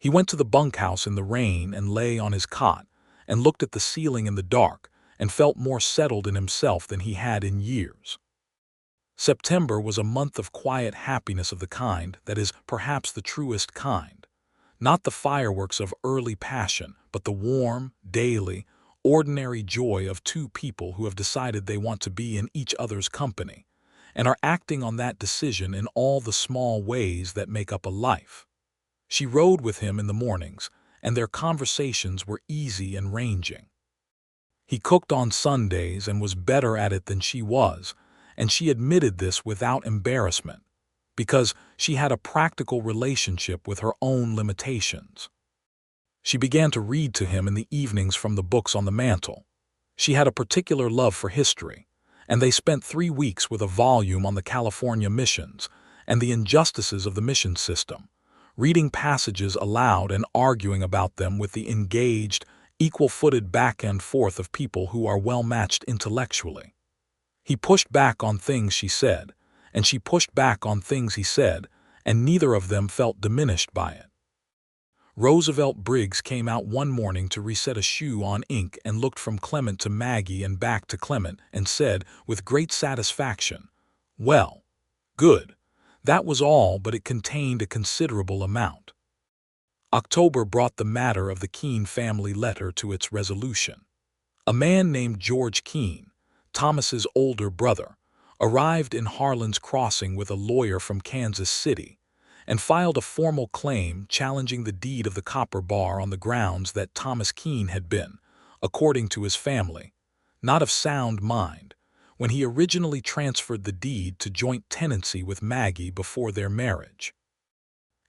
He went to the bunkhouse in the rain and lay on his cot and looked at the ceiling in the dark and felt more settled in himself than he had in years. September was a month of quiet happiness of the kind that is perhaps the truest kind. Not the fireworks of early passion, but the warm, daily, ordinary joy of 2 people who have decided they want to be in each other's company, and are acting on that decision in all the small ways that make up a life. She rode with him in the mornings, and their conversations were easy and ranging. He cooked on Sundays and was better at it than she was, and she admitted this without embarrassment, because she had a practical relationship with her own limitations. She began to read to him in the evenings from the books on the mantel. She had a particular love for history, and they spent 3 weeks with a volume on the California missions and the injustices of the mission system, reading passages aloud and arguing about them with the engaged, equal-footed back and forth of people who are well-matched intellectually. He pushed back on things she said, and she pushed back on things he said, and neither of them felt diminished by it. Roosevelt Briggs came out one morning to reset a shoe on ink and looked from Clement to Maggie and back to Clement and said, with great satisfaction, "Well, good. That was all, but it contained a considerable amount." October brought the matter of the Keene family letter to its resolution. A man named George Keene, Thomas's older brother, arrived in Harlan's Crossing with a lawyer from Kansas City and filed a formal claim challenging the deed of the copper bar on the grounds that Thomas Keene had been, according to his family, not of sound mind, when he originally transferred the deed to joint tenancy with Maggie before their marriage.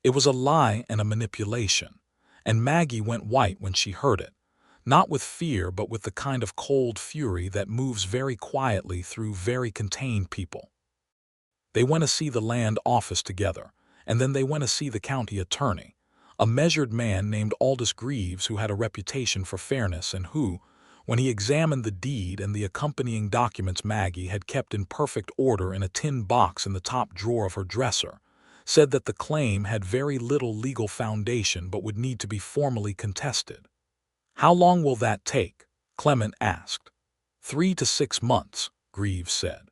It was a lie and a manipulation, and Maggie went white when she heard it, not with fear but with the kind of cold fury that moves very quietly through very contained people. They went to see the land office together, and then they went to see the county attorney, a measured man named Aldous Greaves who had a reputation for fairness and who, When he examined the deed and the accompanying documents Maggie had kept in perfect order in a tin box in the top drawer of her dresser, said that the claim had very little legal foundation but would need to be formally contested. "How long will that take?" Clement asked. 3 to 6 months, Greaves said.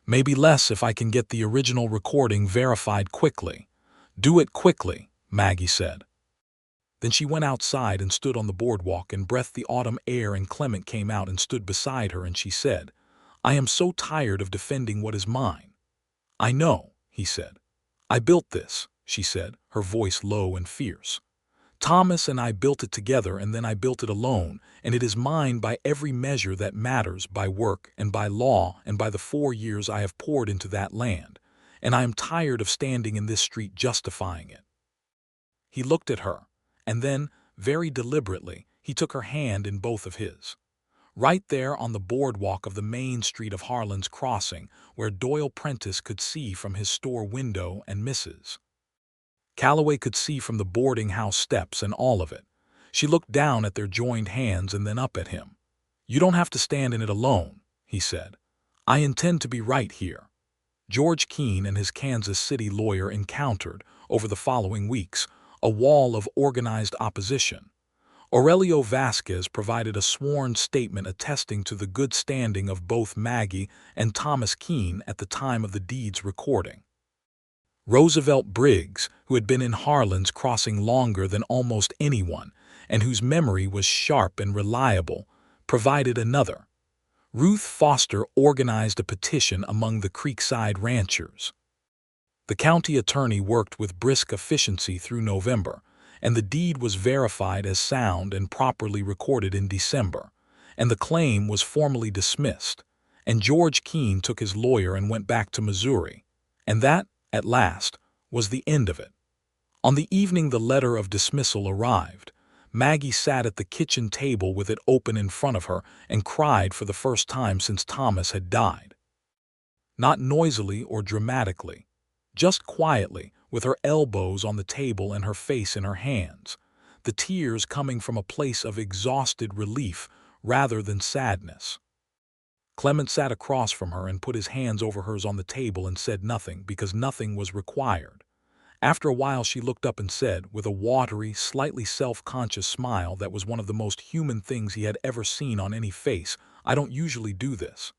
"Maybe less if I can get the original recording verified quickly." "Do it quickly," Maggie said. Then she went outside and stood on the boardwalk and breathed the autumn air, and Clement came out and stood beside her, and she said, "I am so tired of defending what is mine." "I know," he said. "I built this," she said, her voice low and fierce. "Thomas and I built it together, and then I built it alone, and it is mine by every measure that matters, by work and by law and by the 4 years I have poured into that land, and I am tired of standing in this street justifying it." He looked at her, and then, very deliberately, he took her hand in both of his. Right there on the boardwalk of the main street of Harlan's Crossing, where Doyle Prentice could see from his store window and Mrs. Calloway could see from the boarding house steps and all of it. She looked down at their joined hands and then up at him. "You don't have to stand in it alone," he said. "I intend to be right here." George Keene and his Kansas City lawyer encountered, over the following weeks, a wall of organized opposition. Aurelio Vasquez provided a sworn statement attesting to the good standing of both Maggie and Thomas Keene at the time of the deed's recording. Roosevelt Briggs, who had been in Harlan's Crossing longer than almost anyone, and whose memory was sharp and reliable, provided another. Ruth Foster organized a petition among the Creekside ranchers. The county attorney worked with brisk efficiency through November, and the deed was verified as sound and properly recorded in December, and the claim was formally dismissed, and George Keene took his lawyer and went back to Missouri, and that, at last, was the end of it. On the evening the letter of dismissal arrived, Maggie sat at the kitchen table with it open in front of her and cried for the first time since Thomas had died. Not noisily or dramatically, just quietly, with her elbows on the table and her face in her hands, the tears coming from a place of exhausted relief rather than sadness. Clement sat across from her and put his hands over hers on the table and said nothing, because nothing was required. After a while she looked up and said, with a watery, slightly self-conscious smile that was one of the most human things he had ever seen on any face, "I don't usually do this."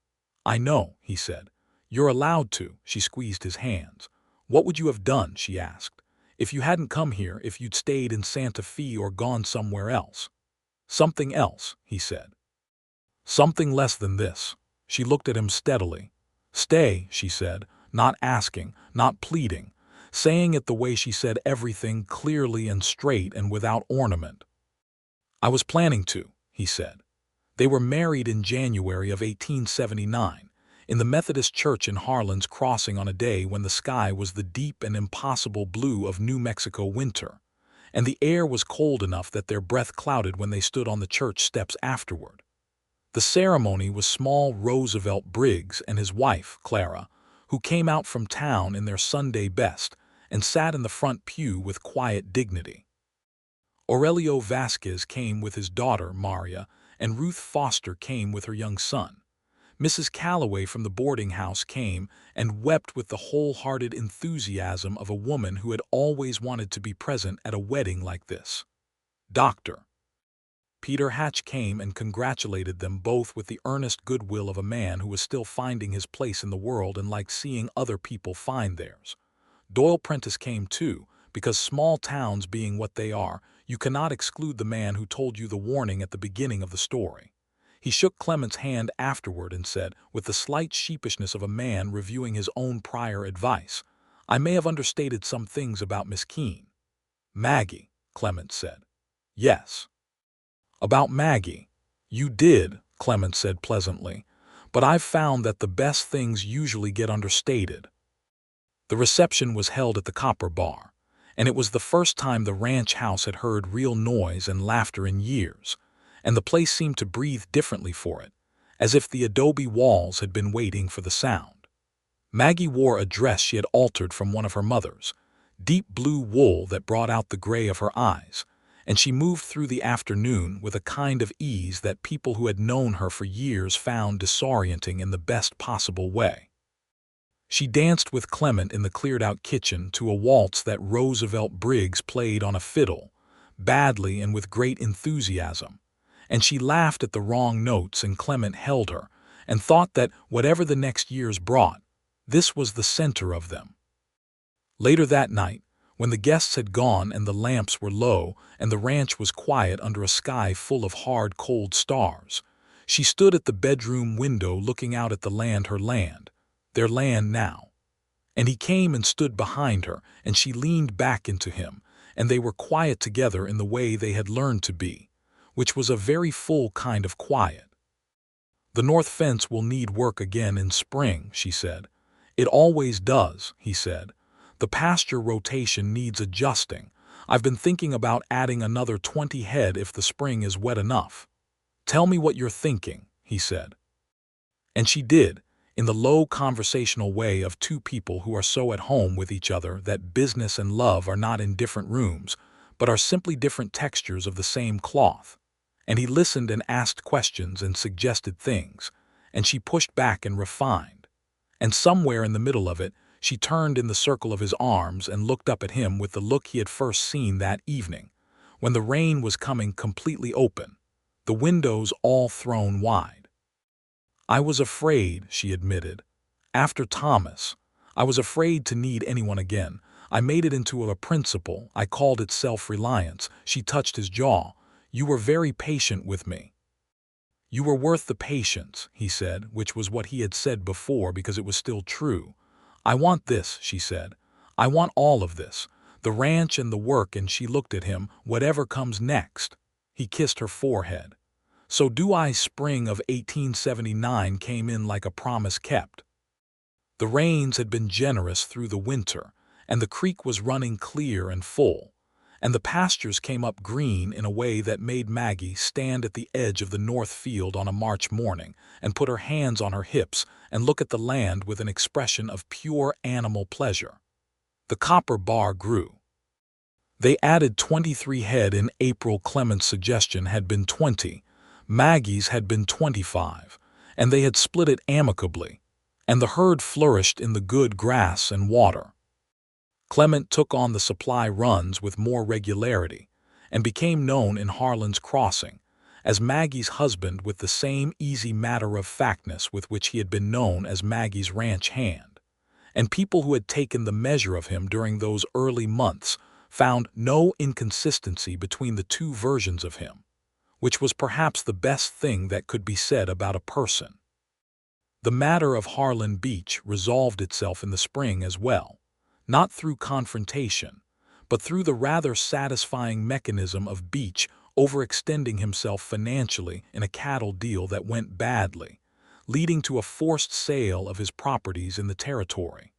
"I know," he said. "You're allowed to." She squeezed his hands. "What would you have done," she asked, "if you hadn't come here, if you'd stayed in Santa Fe or gone somewhere else?" "Something else," he said. "Something less than this." She looked at him steadily. "Stay," she said, not asking, not pleading, saying it the way she said everything, clearly and straight and without ornament. "I was planning to," he said. They were married in January of 1879, in the Methodist Church in Harlan's Crossing, on a day when the sky was the deep and impossible blue of New Mexico winter, and the air was cold enough that their breath clouded when they stood on the church steps afterward. The ceremony was small Roosevelt Briggs and his wife, Clara, who came out from town in their Sunday best and sat in the front pew with quiet dignity. Aurelio Vasquez came with his daughter, Maria, and Ruth Foster came with her young son. Mrs. Calloway from the boarding house came and wept with the wholehearted enthusiasm of a woman who had always wanted to be present at a wedding like this. Dr. Peter Hatch came and congratulated them both with the earnest goodwill of a man who was still finding his place in the world and liked seeing other people find theirs. Doyle Prentice came too, because small towns being what they are, you cannot exclude the man who told you the warning at the beginning of the story. He shook Clement's hand afterward and said, with the slight sheepishness of a man reviewing his own prior advice, "I may have understated some things about Miss Keene." "Maggie," Clement said. "Yes." "About Maggie." "You did," Clement said pleasantly, "but I've found that the best things usually get understated." The reception was held at the Copper Bar, and it was the first time the ranch house had heard real noise and laughter in years, and the place seemed to breathe differently for it, as if the adobe walls had been waiting for the sound. Maggie wore a dress she had altered from one of her mother's, deep blue wool that brought out the gray of her eyes, and she moved through the afternoon with a kind of ease that people who had known her for years found disorienting in the best possible way. She danced with Clement in the cleared-out kitchen to a waltz that Roosevelt Briggs played on a fiddle, badly and with great enthusiasm, and she laughed at the wrong notes, and Clement held her and thought that whatever the next years brought, this was the center of them. Later that night, when the guests had gone and the lamps were low and the ranch was quiet under a sky full of hard, cold stars, she stood at the bedroom window looking out at the land, her land, their land now. And he came and stood behind her, and she leaned back into him, and they were quiet together in the way they had learned to be, which was a very full kind of quiet. "The north fence will need work again in spring," she said. "It always does," he said. "The pasture rotation needs adjusting. I've been thinking about adding another 20 head if the spring is wet enough." "Tell me what you're thinking," he said. And she did, in the low conversational way of two people who are so at home with each other that business and love are not in different rooms, but are simply different textures of the same cloth. And he listened and asked questions and suggested things, and she pushed back and refined. And somewhere in the middle of it, she turned in the circle of his arms and looked up at him with the look he had first seen that evening, when the rain was coming completely open, the windows all thrown wide. "I was afraid," she admitted. "After Thomas, I was afraid to need anyone again. I made it into a principle. I called it self-reliance." She touched his jaw. "You were very patient with me." "You were worth the patience," he said, which was what he had said before because it was still true. "I want this," she said. "I want all of this, the ranch and the work," and she looked at him. "Whatever comes next." He kissed her forehead. "So do I." Spring of 1879 came in like a promise kept. The rains had been generous through the winter, and the creek was running clear and full, and the pastures came up green in a way that made Maggie stand at the edge of the north field on a March morning and put her hands on her hips and look at the land with an expression of pure animal pleasure. The copper bar grew. They added 23 head in April. Clement's suggestion had been 20, Maggie's had been 25, and they had split it amicably, and the herd flourished in the good grass and water. Clement took on the supply runs with more regularity, and became known in Harlan's Crossing as Maggie's husband with the same easy matter-of-factness with which he had been known as Maggie's ranch hand, and people who had taken the measure of him during those early months found no inconsistency between the two versions of him, which was perhaps the best thing that could be said about a person. The matter of Harlan Beach resolved itself in the spring as well, not through confrontation, but through the rather satisfying mechanism of Beach overextending himself financially in a cattle deal that went badly, leading to a forced sale of his properties in the territory.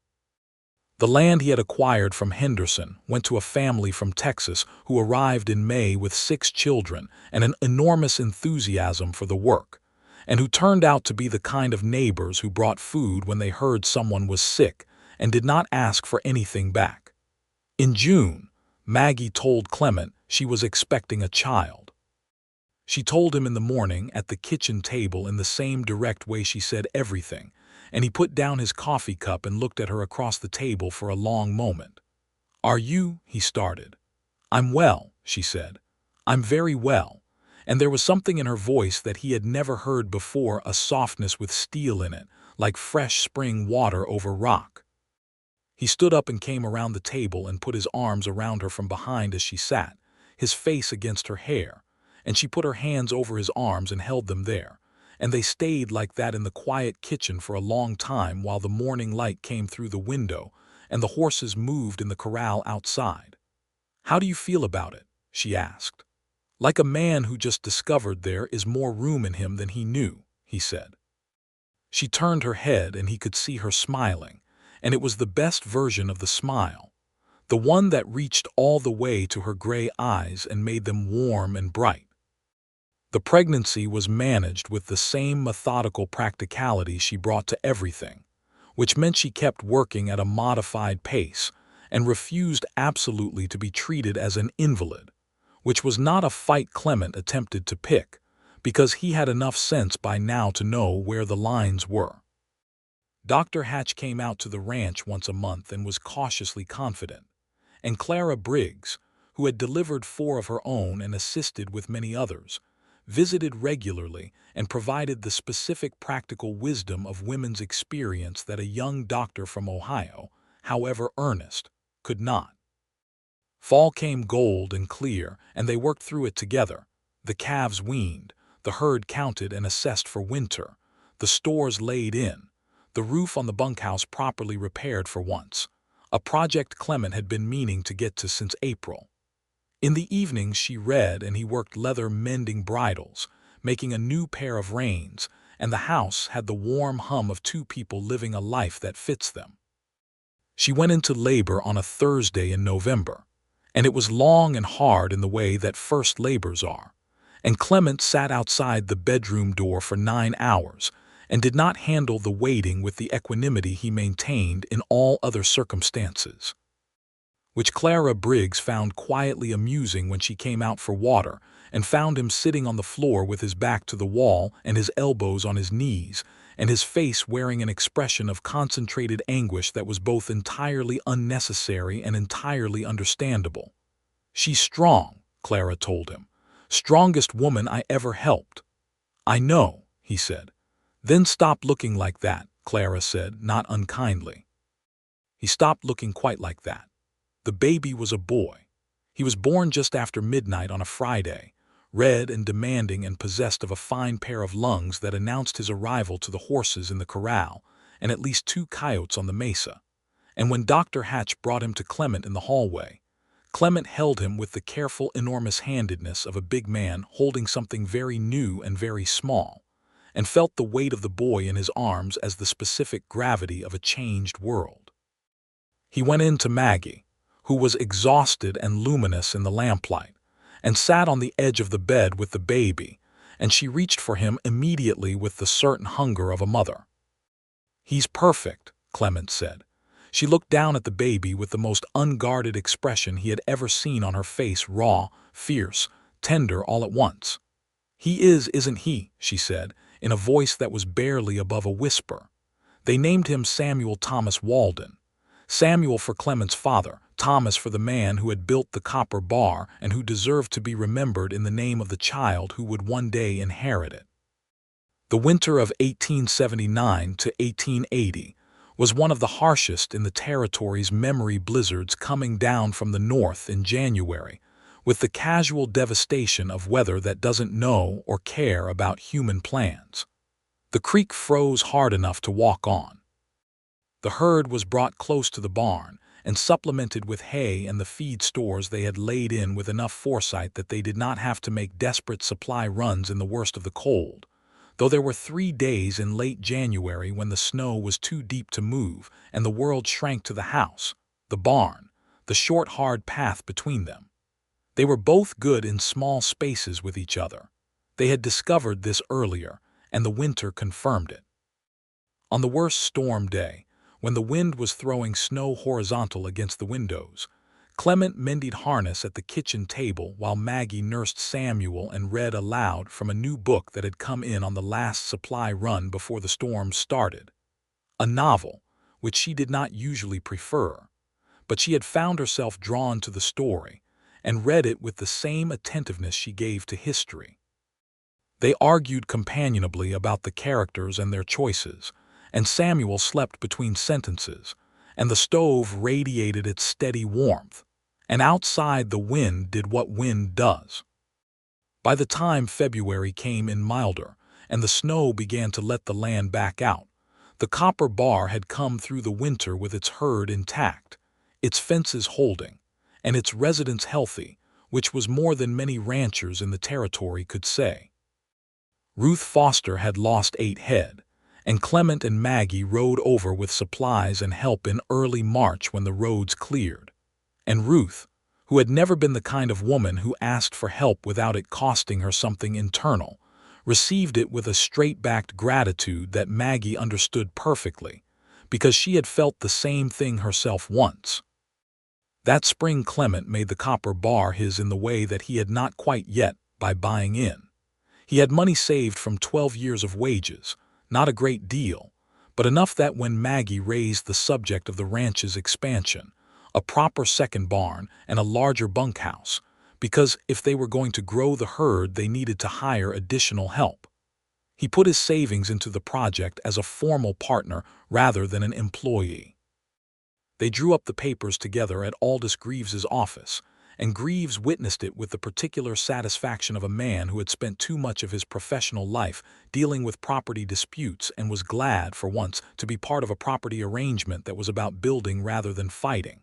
The land he had acquired from Henderson went to a family from Texas who arrived in May with 6 children and an enormous enthusiasm for the work, and who turned out to be the kind of neighbors who brought food when they heard someone was sick and did not ask for anything back. In June, Maggie told Clement she was expecting a child. She told him in the morning at the kitchen table in the same direct way she said everything, and he put down his coffee cup and looked at her across the table for a long moment. "Are you?" he started. "I'm well," she said. "I'm very well." And there was something in her voice that he had never heard before, a softness with steel in it, like fresh spring water over rock. He stood up and came around the table and put his arms around her from behind as she sat, his face against her hair, and she put her hands over his arms and held them there, and they stayed like that in the quiet kitchen for a long time while the morning light came through the window and the horses moved in the corral outside. "How do you feel about it?" she asked. "Like a man who just discovered there is more room in him than he knew," he said. She turned her head and he could see her smiling, and it was the best version of the smile, the one that reached all the way to her gray eyes and made them warm and bright. The pregnancy was managed with the same methodical practicality she brought to everything, which meant she kept working at a modified pace and refused absolutely to be treated as an invalid, which was not a fight Clement attempted to pick, because he had enough sense by now to know where the lines were. Dr. Hatch came out to the ranch once a month and was cautiously confident, and Clara Briggs, who had delivered 4 of her own and assisted with many others, visited regularly and provided the specific practical wisdom of women's experience that a young doctor from Ohio, however earnest, could not. Fall came gold and clear, and they worked through it together. The calves weaned, the herd counted and assessed for winter, the stores laid in, the roof on the bunkhouse properly repaired for once, a project Clement had been meaning to get to since April. In the evenings she read and he worked leather mending bridles, making a new pair of reins, and the house had the warm hum of 2 people living a life that fits them. She went into labor on a Thursday in November, and it was long and hard in the way that first labors are, and Clement sat outside the bedroom door for 9 hours and did not handle the waiting with the equanimity he maintained in all other circumstances, which Clara Briggs found quietly amusing when she came out for water and found him sitting on the floor with his back to the wall and his elbows on his knees, and his face wearing an expression of concentrated anguish that was both entirely unnecessary and entirely understandable. "She's strong," Clara told him. "Strongest woman I ever helped." "I know," he said. "Then stop looking like that," Clara said, not unkindly. He stopped looking quite like that. The baby was a boy. He was born just after midnight on a Friday, red and demanding and possessed of a fine pair of lungs that announced his arrival to the horses in the corral and at least 2 coyotes on the mesa. And when Dr. Hatch brought him to Clement in the hallway, Clement held him with the careful enormous-handedness of a big man holding something very new and very small, and felt the weight of the boy in his arms as the specific gravity of a changed world. He went in to Maggie, who was exhausted and luminous in the lamplight, and sat on the edge of the bed with the baby, and she reached for him immediately with the certain hunger of a mother. "He's perfect," Clement said. She looked down at the baby with the most unguarded expression he had ever seen on her face, raw, fierce, tender all at once. "He is, isn't he?" she said, in a voice that was barely above a whisper. They named him Samuel Thomas Walden. Samuel for Clement's father, Thomas for the man who had built the copper bar and who deserved to be remembered in the name of the child who would one day inherit it. The winter of 1879 to 1880 was one of the harshest in the territory's memory blizzards coming down from the north in January, with the casual devastation of weather that doesn't know or care about human plans. The creek froze hard enough to walk on. The herd was brought close to the barn and supplemented with hay and the feed stores they had laid in with enough foresight that they did not have to make desperate supply runs in the worst of the cold, though there were 3 days in late January when the snow was too deep to move and the world shrank to the house, the barn, the short hard path between them. They were both good in small spaces with each other. They had discovered this earlier, and the winter confirmed it. On the worst storm day, when the wind was throwing snow horizontal against the windows, Clement mended harness at the kitchen table while Maggie nursed Samuel and read aloud from a new book that had come in on the last supply run before the storm started. A novel, which she did not usually prefer, but she had found herself drawn to the story and read it with the same attentiveness she gave to history. They argued companionably about the characters and their choices, and Samuel slept between sentences, and the stove radiated its steady warmth, and outside the wind did what wind does. By the time February came in milder, and the snow began to let the land back out, the copper bar had come through the winter with its herd intact, its fences holding, and its residents healthy, which was more than many ranchers in the territory could say. Ruth Foster had lost 8 head, and Clement and Maggie rode over with supplies and help in early March when the roads cleared. And Ruth, who had never been the kind of woman who asked for help without it costing her something internal, received it with a straight-backed gratitude that Maggie understood perfectly, because she had felt the same thing herself once. That spring Clement made the copper bar his in the way that he had not quite yet by buying in. He had money saved from 12 years of wages, not a great deal, but enough that when Maggie raised the subject of the ranch's expansion, a proper second barn and a larger bunkhouse, because if they were going to grow the herd they needed to hire additional help. He put his savings into the project as a formal partner rather than an employee. They drew up the papers together at Aldous Greaves's office, and Greaves witnessed it with the particular satisfaction of a man who had spent too much of his professional life dealing with property disputes and was glad, for once, to be part of a property arrangement that was about building rather than fighting.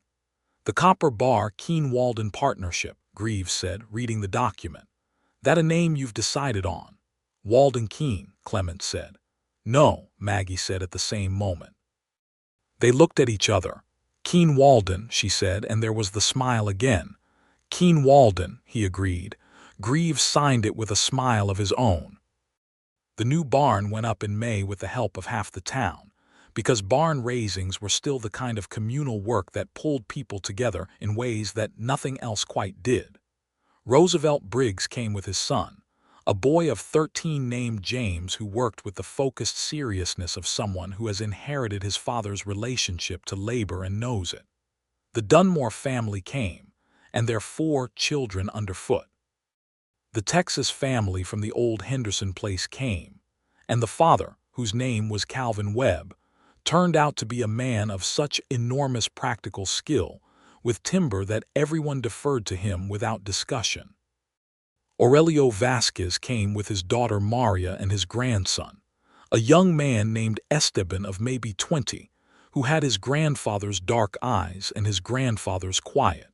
"The Copper Bar Keene Walden Partnership," Greaves said, reading the document. "That a name you've decided on?" "Walden Keene," Clement said. "No," Maggie said at the same moment. They looked at each other. "Keene Walden," she said, and there was the smile again. "Keene Walden," he agreed. Greaves signed it with a smile of his own. The new barn went up in May with the help of half the town, because barn raisings were still the kind of communal work that pulled people together in ways that nothing else quite did. Roosevelt Briggs came with his son, a boy of 13 named James, who worked with the focused seriousness of someone who has inherited his father's relationship to labor and knows it. The Dunmore family came, and their 4 children underfoot. The Texas family from the old Henderson place came, and the father, whose name was Calvin Webb, turned out to be a man of such enormous practical skill with timber that everyone deferred to him without discussion. Aurelio Vasquez came with his daughter Maria and his grandson, a young man named Esteban of maybe 20, who had his grandfather's dark eyes and his grandfather's quiet.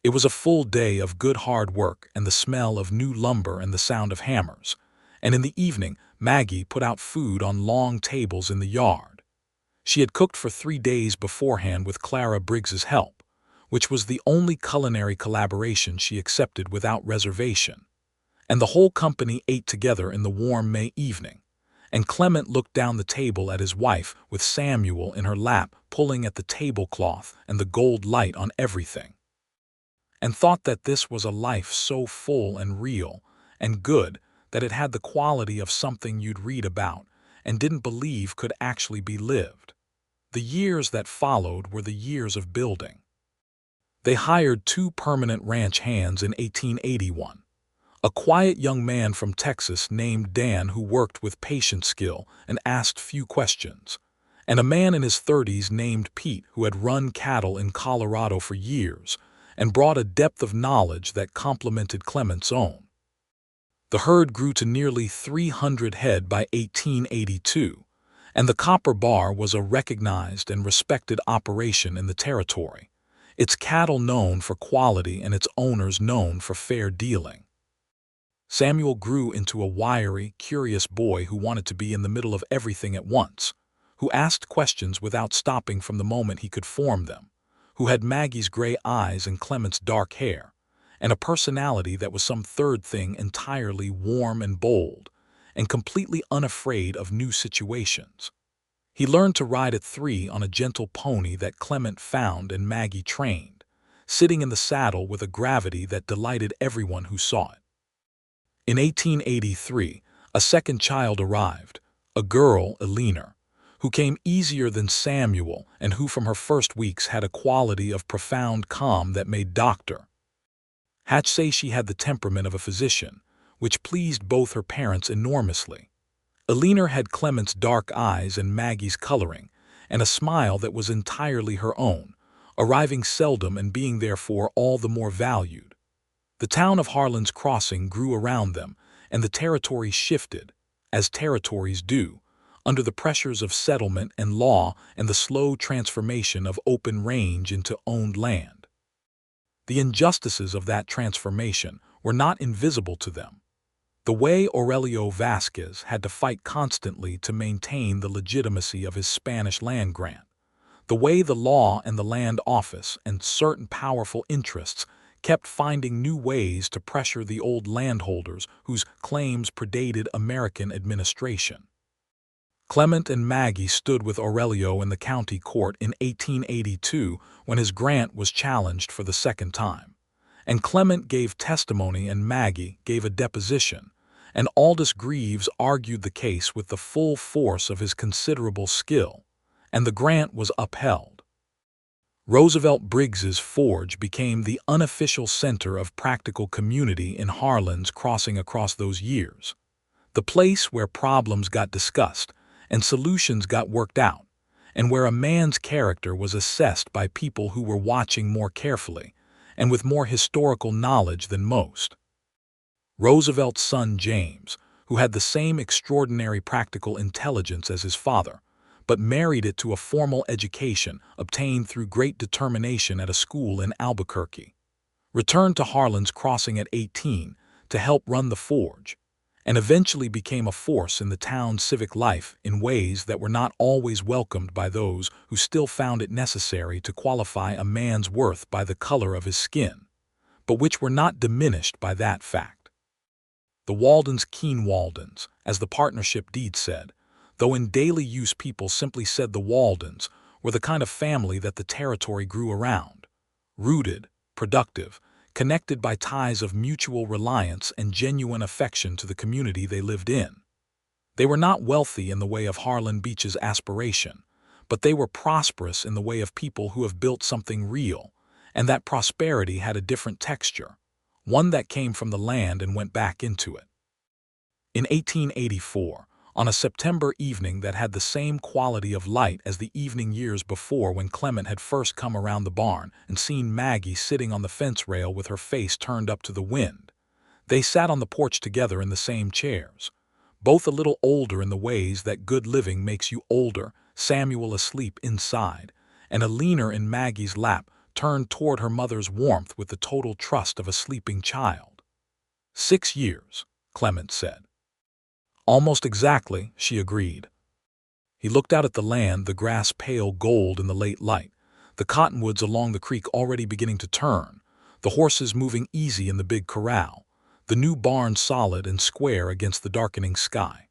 It was a full day of good hard work and the smell of new lumber and the sound of hammers, and in the evening Maggie put out food on long tables in the yard. She had cooked for 3 days beforehand with Clara Briggs's help, which was the only culinary collaboration she accepted without reservation, and the whole company ate together in the warm May evening, and Clement looked down the table at his wife with Samuel in her lap pulling at the tablecloth and the gold light on everything, and thought that this was a life so full and real and good that it had the quality of something you'd read about and didn't believe could actually be lived. The years that followed were the years of building. They hired 2 permanent ranch hands in 1881, a quiet young man from Texas named Dan who worked with patient skill and asked few questions, and a man in his 30s named Pete who had run cattle in Colorado for years and brought a depth of knowledge that complemented Clement's own. The herd grew to nearly 300 head by 1882, and the Copper Bar was a recognized and respected operation in the territory, its cattle known for quality and its owners known for fair dealing. Samuel grew into a wiry, curious boy who wanted to be in the middle of everything at once, who asked questions without stopping from the moment he could form them, who had Maggie's gray eyes and Clement's dark hair, and a personality that was some third thing entirely warm and bold, and completely unafraid of new situations. He learned to ride at 3 on a gentle pony that Clement found and Maggie trained, sitting in the saddle with a gravity that delighted everyone who saw it. In 1883, a second child arrived, a girl, Eleanor, who came easier than Samuel and who from her first weeks had a quality of profound calm that made Dr. Hatch say she had the temperament of a physician, which pleased both her parents enormously. Eleanor had Clement's dark eyes and Maggie's coloring, and a smile that was entirely her own, arriving seldom and being therefore all the more valued. The town of Harlan's Crossing grew around them, and the territory shifted, as territories do, under the pressures of settlement and law and the slow transformation of open range into owned land. The injustices of that transformation were not invisible to them. The way Aurelio Vasquez had to fight constantly to maintain the legitimacy of his Spanish land grant, the way the law and the land office and certain powerful interests kept finding new ways to pressure the old landholders whose claims predated American administration. Clement and Maggie stood with Aurelio in the county court in 1882 when his grant was challenged for the second time. And Clement gave testimony and Maggie gave a deposition, and Aldous Greaves argued the case with the full force of his considerable skill, and the grant was upheld. Roosevelt Briggs's forge became the unofficial center of practical community in Harlan's Crossing across those years, the place where problems got discussed and solutions got worked out, and where a man's character was assessed by people who were watching more carefully and with more historical knowledge than most. Roosevelt's son James, who had the same extraordinary practical intelligence as his father, but married it to a formal education obtained through great determination at a school in Albuquerque, returned to Harlan's Crossing at 18 to help run the forge, and eventually became a force in the town's civic life in ways that were not always welcomed by those who still found it necessary to qualify a man's worth by the color of his skin, but which were not diminished by that fact. The Waldens, Keene Waldens, as the partnership deed said, though in daily use people simply said the Waldens, were the kind of family that the territory grew around, rooted, productive, connected by ties of mutual reliance and genuine affection to the community they lived in. They were not wealthy in the way of Harlan Beach's aspiration, but they were prosperous in the way of people who have built something real, and that prosperity had a different texture, one that came from the land and went back into it. In 1884, on a September evening that had the same quality of light as the evening years before when Clement had first come around the barn and seen Maggie sitting on the fence rail with her face turned up to the wind, they sat on the porch together in the same chairs, both a little older in the ways that good living makes you older, Samuel asleep inside, and a leaner in Maggie's lap turned toward her mother's warmth with the total trust of a sleeping child. 6 years, Clement said. Almost exactly, she agreed. He looked out at the land, the grass pale gold in the late light, the cottonwoods along the creek already beginning to turn, the horses moving easy in the big corral, the new barn solid and square against the darkening sky.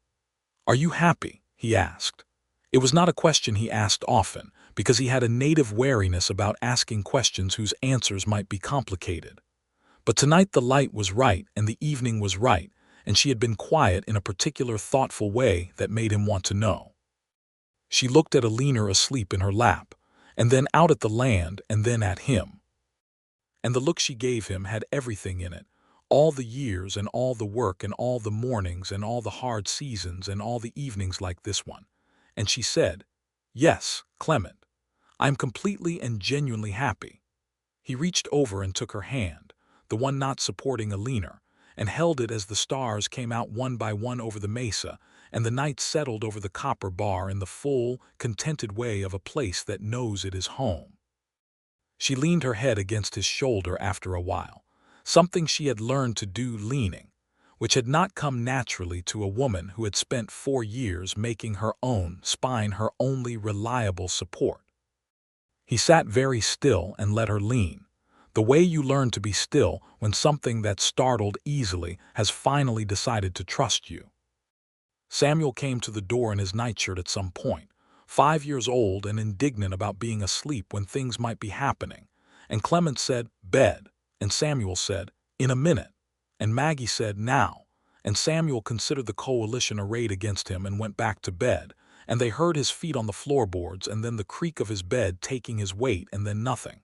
"Are you happy?" he asked. It was not a question he asked often, because he had a native wariness about asking questions whose answers might be complicated. But tonight the light was right and the evening was right, and she had been quiet in a particular thoughtful way that made him want to know. She looked at Alina asleep in her lap, and then out at the land and then at him. And the look she gave him had everything in it, all the years and all the work and all the mornings and all the hard seasons and all the evenings like this one. And she said, "Yes, Clement, I'm completely and genuinely happy." He reached over and took her hand, the one not supporting Alina, and held it as the stars came out one by one over the mesa, and the night settled over the copper bar in the full, contented way of a place that knows it is home. She leaned her head against his shoulder after a while, something she had learned to do leaning, which had not come naturally to a woman who had spent 4 years making her own spine her only reliable support. He sat very still and let her lean, the way you learn to be still when something that startled easily has finally decided to trust you. Samuel came to the door in his nightshirt at some point, 5 years old and indignant about being asleep when things might be happening, and Clement said, "Bed," and Samuel said, "In a minute," and Maggie said, "Now," and Samuel considered the coalition arrayed against him and went back to bed, and they heard his feet on the floorboards and then the creak of his bed taking his weight and then nothing.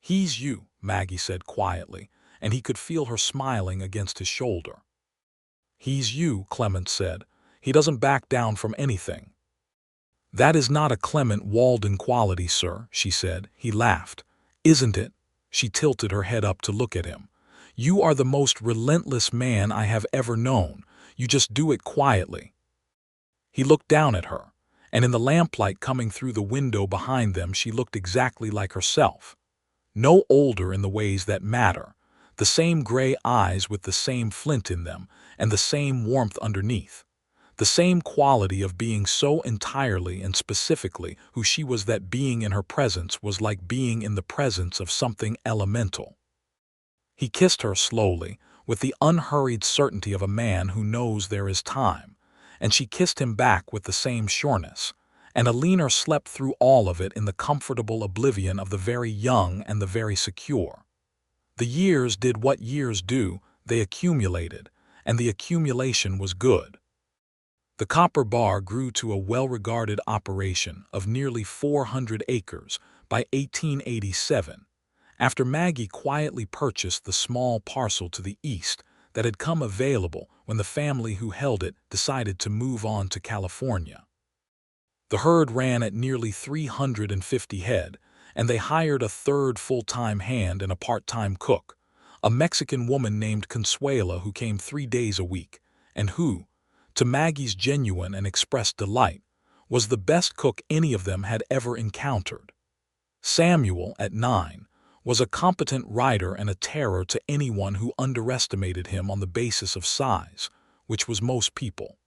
"He's you," Maggie said quietly, and he could feel her smiling against his shoulder. "He's you," Clement said. "He doesn't back down from anything." "That is not a Clement Walden quality, sir," she said. He laughed. "Isn't it?" She tilted her head up to look at him. "You are the most relentless man I have ever known. You just do it quietly." He looked down at her, and in the lamplight coming through the window behind them she looked exactly like herself. No older in the ways that matter, the same gray eyes with the same flint in them and the same warmth underneath, the same quality of being so entirely and specifically who she was that being in her presence was like being in the presence of something elemental. He kissed her slowly, with the unhurried certainty of a man who knows there is time, and she kissed him back with the same sureness, and Alina slept through all of it in the comfortable oblivion of the very young and the very secure. The years did what years do, they accumulated, and the accumulation was good. The copper bar grew to a well-regarded operation of nearly 400 acres by 1887, after Maggie quietly purchased the small parcel to the east that had come available when the family who held it decided to move on to California. The herd ran at nearly 350 head, and they hired a third full-time hand and a part-time cook, a Mexican woman named Consuela who came 3 days a week, and who, to Maggie's genuine and expressed delight, was the best cook any of them had ever encountered. Samuel, at 9, was a competent rider and a terror to anyone who underestimated him on the basis of size, which was most people.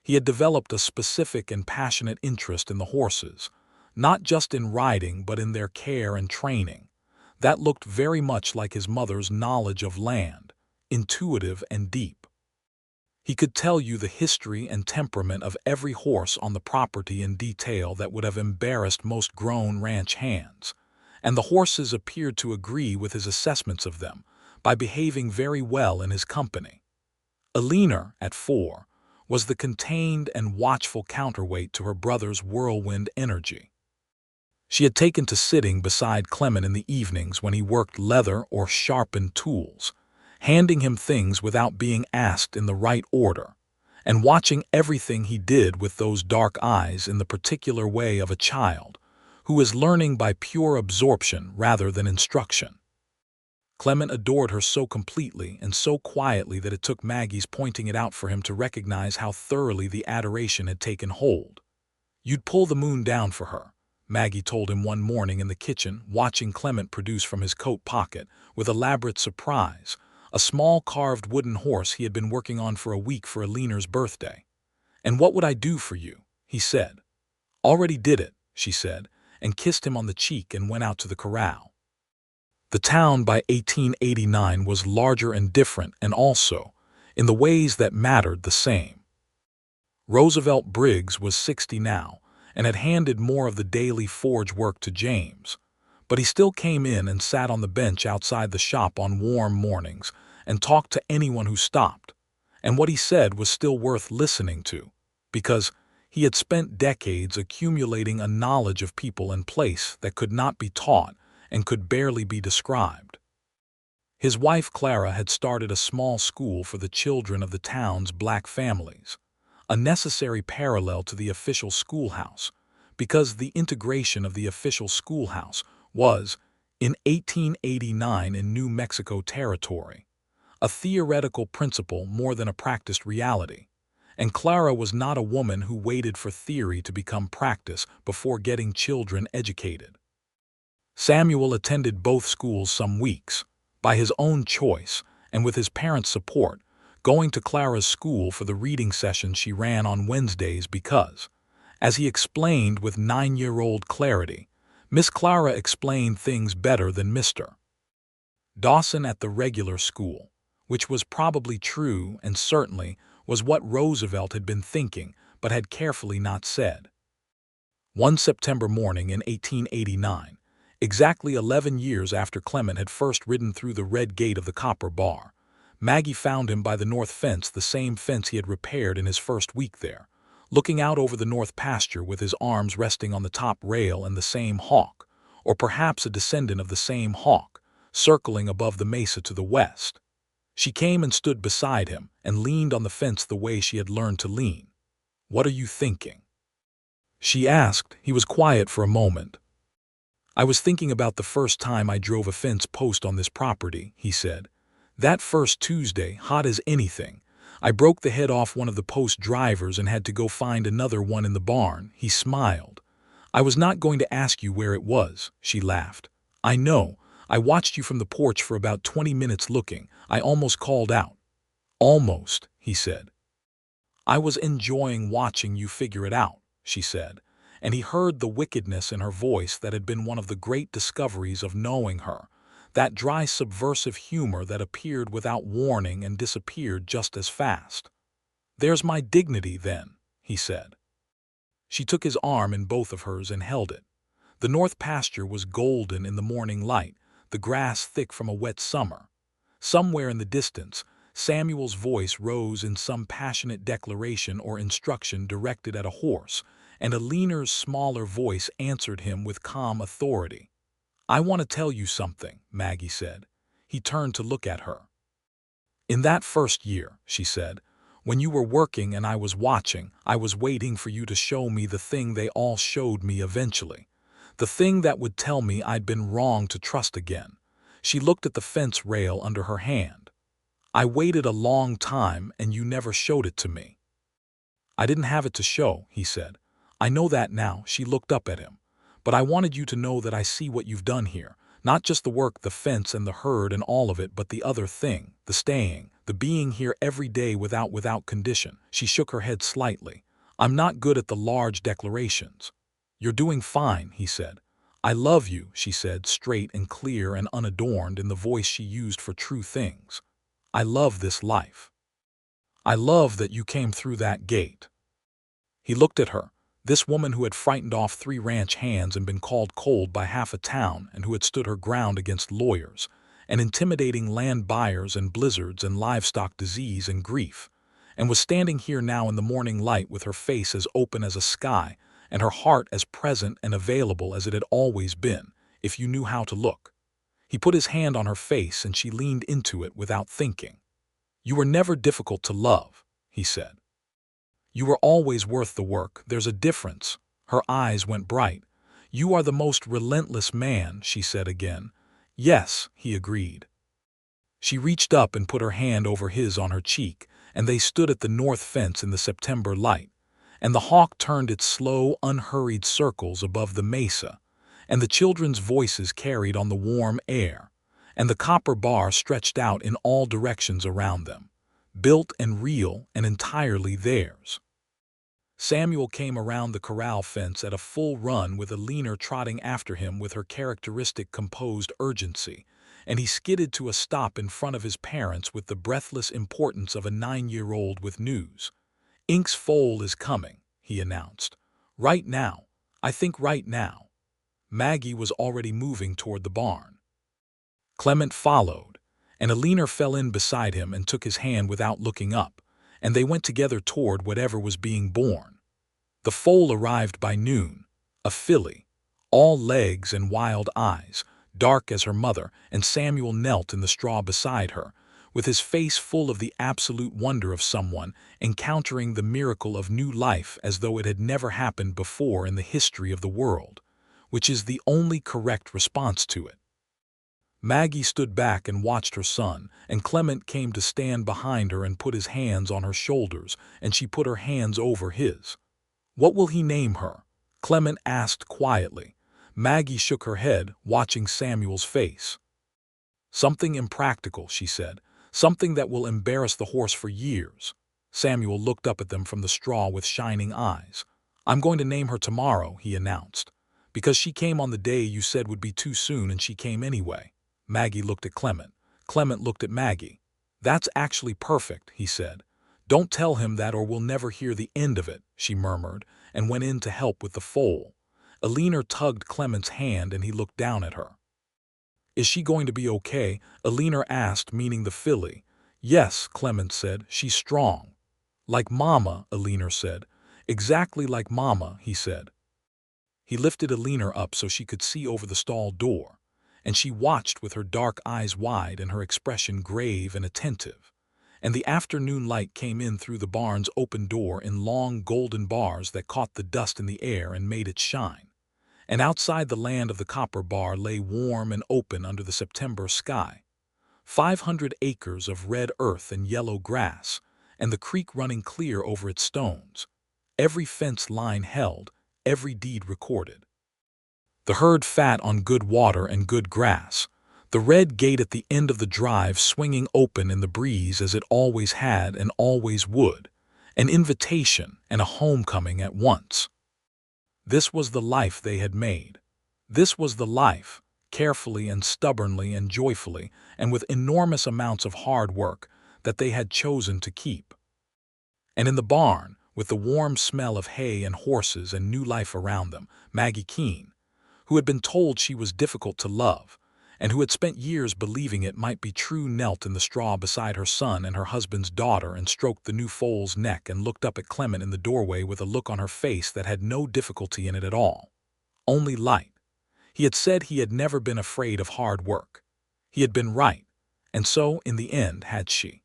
He had developed a specific and passionate interest in the horses, not just in riding but in their care and training, that looked very much like his mother's knowledge of land, intuitive and deep. He could tell you the history and temperament of every horse on the property in detail that would have embarrassed most grown ranch hands, and the horses appeared to agree with his assessments of them by behaving very well in his company. Alina, at 4, was the contained and watchful counterweight to her brother's whirlwind energy. She had taken to sitting beside Clement in the evenings when he worked leather or sharpened tools, handing him things without being asked in the right order, and watching everything he did with those dark eyes in the particular way of a child who is learning by pure absorption rather than instruction. Clement adored her so completely and so quietly that it took Maggie's pointing it out for him to recognize how thoroughly the adoration had taken hold. "You'd pull the moon down for her," Maggie told him one morning in the kitchen, watching Clement produce from his coat pocket, with elaborate surprise, a small carved wooden horse he had been working on for a week for Alina's birthday. "And what would I do for you?" he said. "Already did it," she said, and kissed him on the cheek and went out to the corral. The town by 1889 was larger and different, and also, in the ways that mattered, the same. Roosevelt Briggs was 60 now, and had handed more of the daily forge work to James, but he still came in and sat on the bench outside the shop on warm mornings and talked to anyone who stopped, and what he said was still worth listening to, because he had spent decades accumulating a knowledge of people and place that could not be taught and could barely be described. His wife Clara had started a small school for the children of the town's black families, a necessary parallel to the official schoolhouse, because the integration of the official schoolhouse was, in 1889 in New Mexico territory, a theoretical principle more than a practiced reality, and Clara was not a woman who waited for theory to become practice before getting children educated. Samuel attended both schools some weeks, by his own choice and with his parents' support, going to Clara's school for the reading session she ran on Wednesdays because, as he explained with 9-year-old clarity, Miss Clara explained things better than Mr. Dawson at the regular school, which was probably true and certainly was what Roosevelt had been thinking but had carefully not said. One September morning in 1889, exactly 11 years after Clement had first ridden through the red gate of the copper bar, Maggie found him by the north fence, the same fence he had repaired in his first week there, looking out over the north pasture with his arms resting on the top rail, and the same hawk, or perhaps a descendant of the same hawk, circling above the mesa to the west. She came and stood beside him and leaned on the fence the way she had learned to lean. "What are you thinking?" she asked. He was quiet for a moment. "I was thinking about the first time I drove a fence post on this property," he said. "That first Tuesday, hot as anything, I broke the head off one of the post drivers and had to go find another one in the barn." He smiled. "I was not going to ask you where it was," she laughed. "I know. I watched you from the porch for about 20 minutes looking. I almost called out." "Almost," he said. "I was enjoying watching you figure it out," she said, and he heard the wickedness in her voice that had been one of the great discoveries of knowing her, that dry subversive humor that appeared without warning and disappeared just as fast. "There's my dignity, then," he said. She took his arm in both of hers and held it. The north pasture was golden in the morning light, the grass thick from a wet summer. Somewhere in the distance, Samuel's voice rose in some passionate declaration or instruction directed at a horse, and Alina's smaller voice answered him with calm authority. "I want to tell you something," Maggie said. He turned to look at her. "In that first year," she said, "when you were working and I was watching, I was waiting for you to show me the thing they all showed me eventually. The thing that would tell me I'd been wrong to trust again." She looked at the fence rail under her hand. "I waited a long time and you never showed it to me." "I didn't have it to show," he said. "I know that now." She looked up at him. "But I wanted you to know that I see what you've done here. Not just the work, the fence and the herd and all of it, but the other thing, the staying, the being here every day without condition." She shook her head slightly. "I'm not good at the large declarations." "You're doing fine," he said. "I love you," she said, straight and clear and unadorned in the voice she used for true things. "I love this life. I love that you came through that gate." He looked at her, this woman who had frightened off 3 ranch hands and been called cold by half a town, and who had stood her ground against lawyers, and intimidating land buyers and blizzards and livestock disease and grief, and was standing here now in the morning light with her face as open as a sky, and her heart as present and available as it had always been, if you knew how to look. He put his hand on her face and she leaned into it without thinking. "You were never difficult to love," he said. "You were always worth the work. There's a difference." Her eyes went bright. "You are the most relentless man," she said again. "Yes," he agreed. She reached up and put her hand over his on her cheek, and they stood at the north fence in the September light. And the hawk turned its slow, unhurried circles above the mesa, and the children's voices carried on the warm air, and the copper bar stretched out in all directions around them, built and real and entirely theirs. Samuel came around the corral fence at a full run with Alina trotting after him with her characteristic composed urgency, and he skidded to a stop in front of his parents with the breathless importance of a 9-year-old with news. "Ink's foal is coming," he announced. "Right now. I think right now." Maggie was already moving toward the barn. Clement followed, and Alina fell in beside him and took his hand without looking up, and they went together toward whatever was being born. The foal arrived by noon, a filly, all legs and wild eyes, dark as her mother, and Samuel knelt in the straw beside her, with his face full of the absolute wonder of someone encountering the miracle of new life as though it had never happened before in the history of the world, which is the only correct response to it. Maggie stood back and watched her son, and Clement came to stand behind her and put his hands on her shoulders, and she put her hands over his. "What will he name her?" Clement asked quietly. Maggie shook her head, watching Samuel's face. "Something impractical," she said. "Something that will embarrass the horse for years." Samuel looked up at them from the straw with shining eyes. "I'm going to name her tomorrow," he announced, "because she came on the day you said would be too soon, and she came anyway." Maggie looked at Clement. Clement looked at Maggie. "That's actually perfect," he said. "Don't tell him that or we'll never hear the end of it," she murmured, and went in to help with the foal. Alina tugged Clement's hand and he looked down at her. "Is she going to be okay?" Alina asked, meaning the filly. "Yes," Clement said. "She's strong." "Like Mama," Alina said. "Exactly like Mama," he said. He lifted Alina up so she could see over the stall door, and she watched with her dark eyes wide and her expression grave and attentive. And the afternoon light came in through the barn's open door in long golden bars that caught the dust in the air and made it shine. And outside the land of the copper bar lay warm and open under the September sky. 500 acres of red earth and yellow grass, and the creek running clear over its stones. Every fence line held, every deed recorded. The herd fat on good water and good grass. The red gate at the end of the drive swinging open in the breeze as it always had and always would. An invitation and a homecoming at once. This was the life they had made. This was the life, carefully and stubbornly and joyfully, and with enormous amounts of hard work, that they had chosen to keep. And in the barn, with the warm smell of hay and horses and new life around them, Maggie Keene, who had been told she was difficult to love, and who had spent years believing it might be true, knelt in the straw beside her son and her husband's daughter and stroked the new foal's neck and looked up at Clement in the doorway with a look on her face that had no difficulty in it at all. Only light. He had said he had never been afraid of hard work. He had been right, and so, in the end, had she.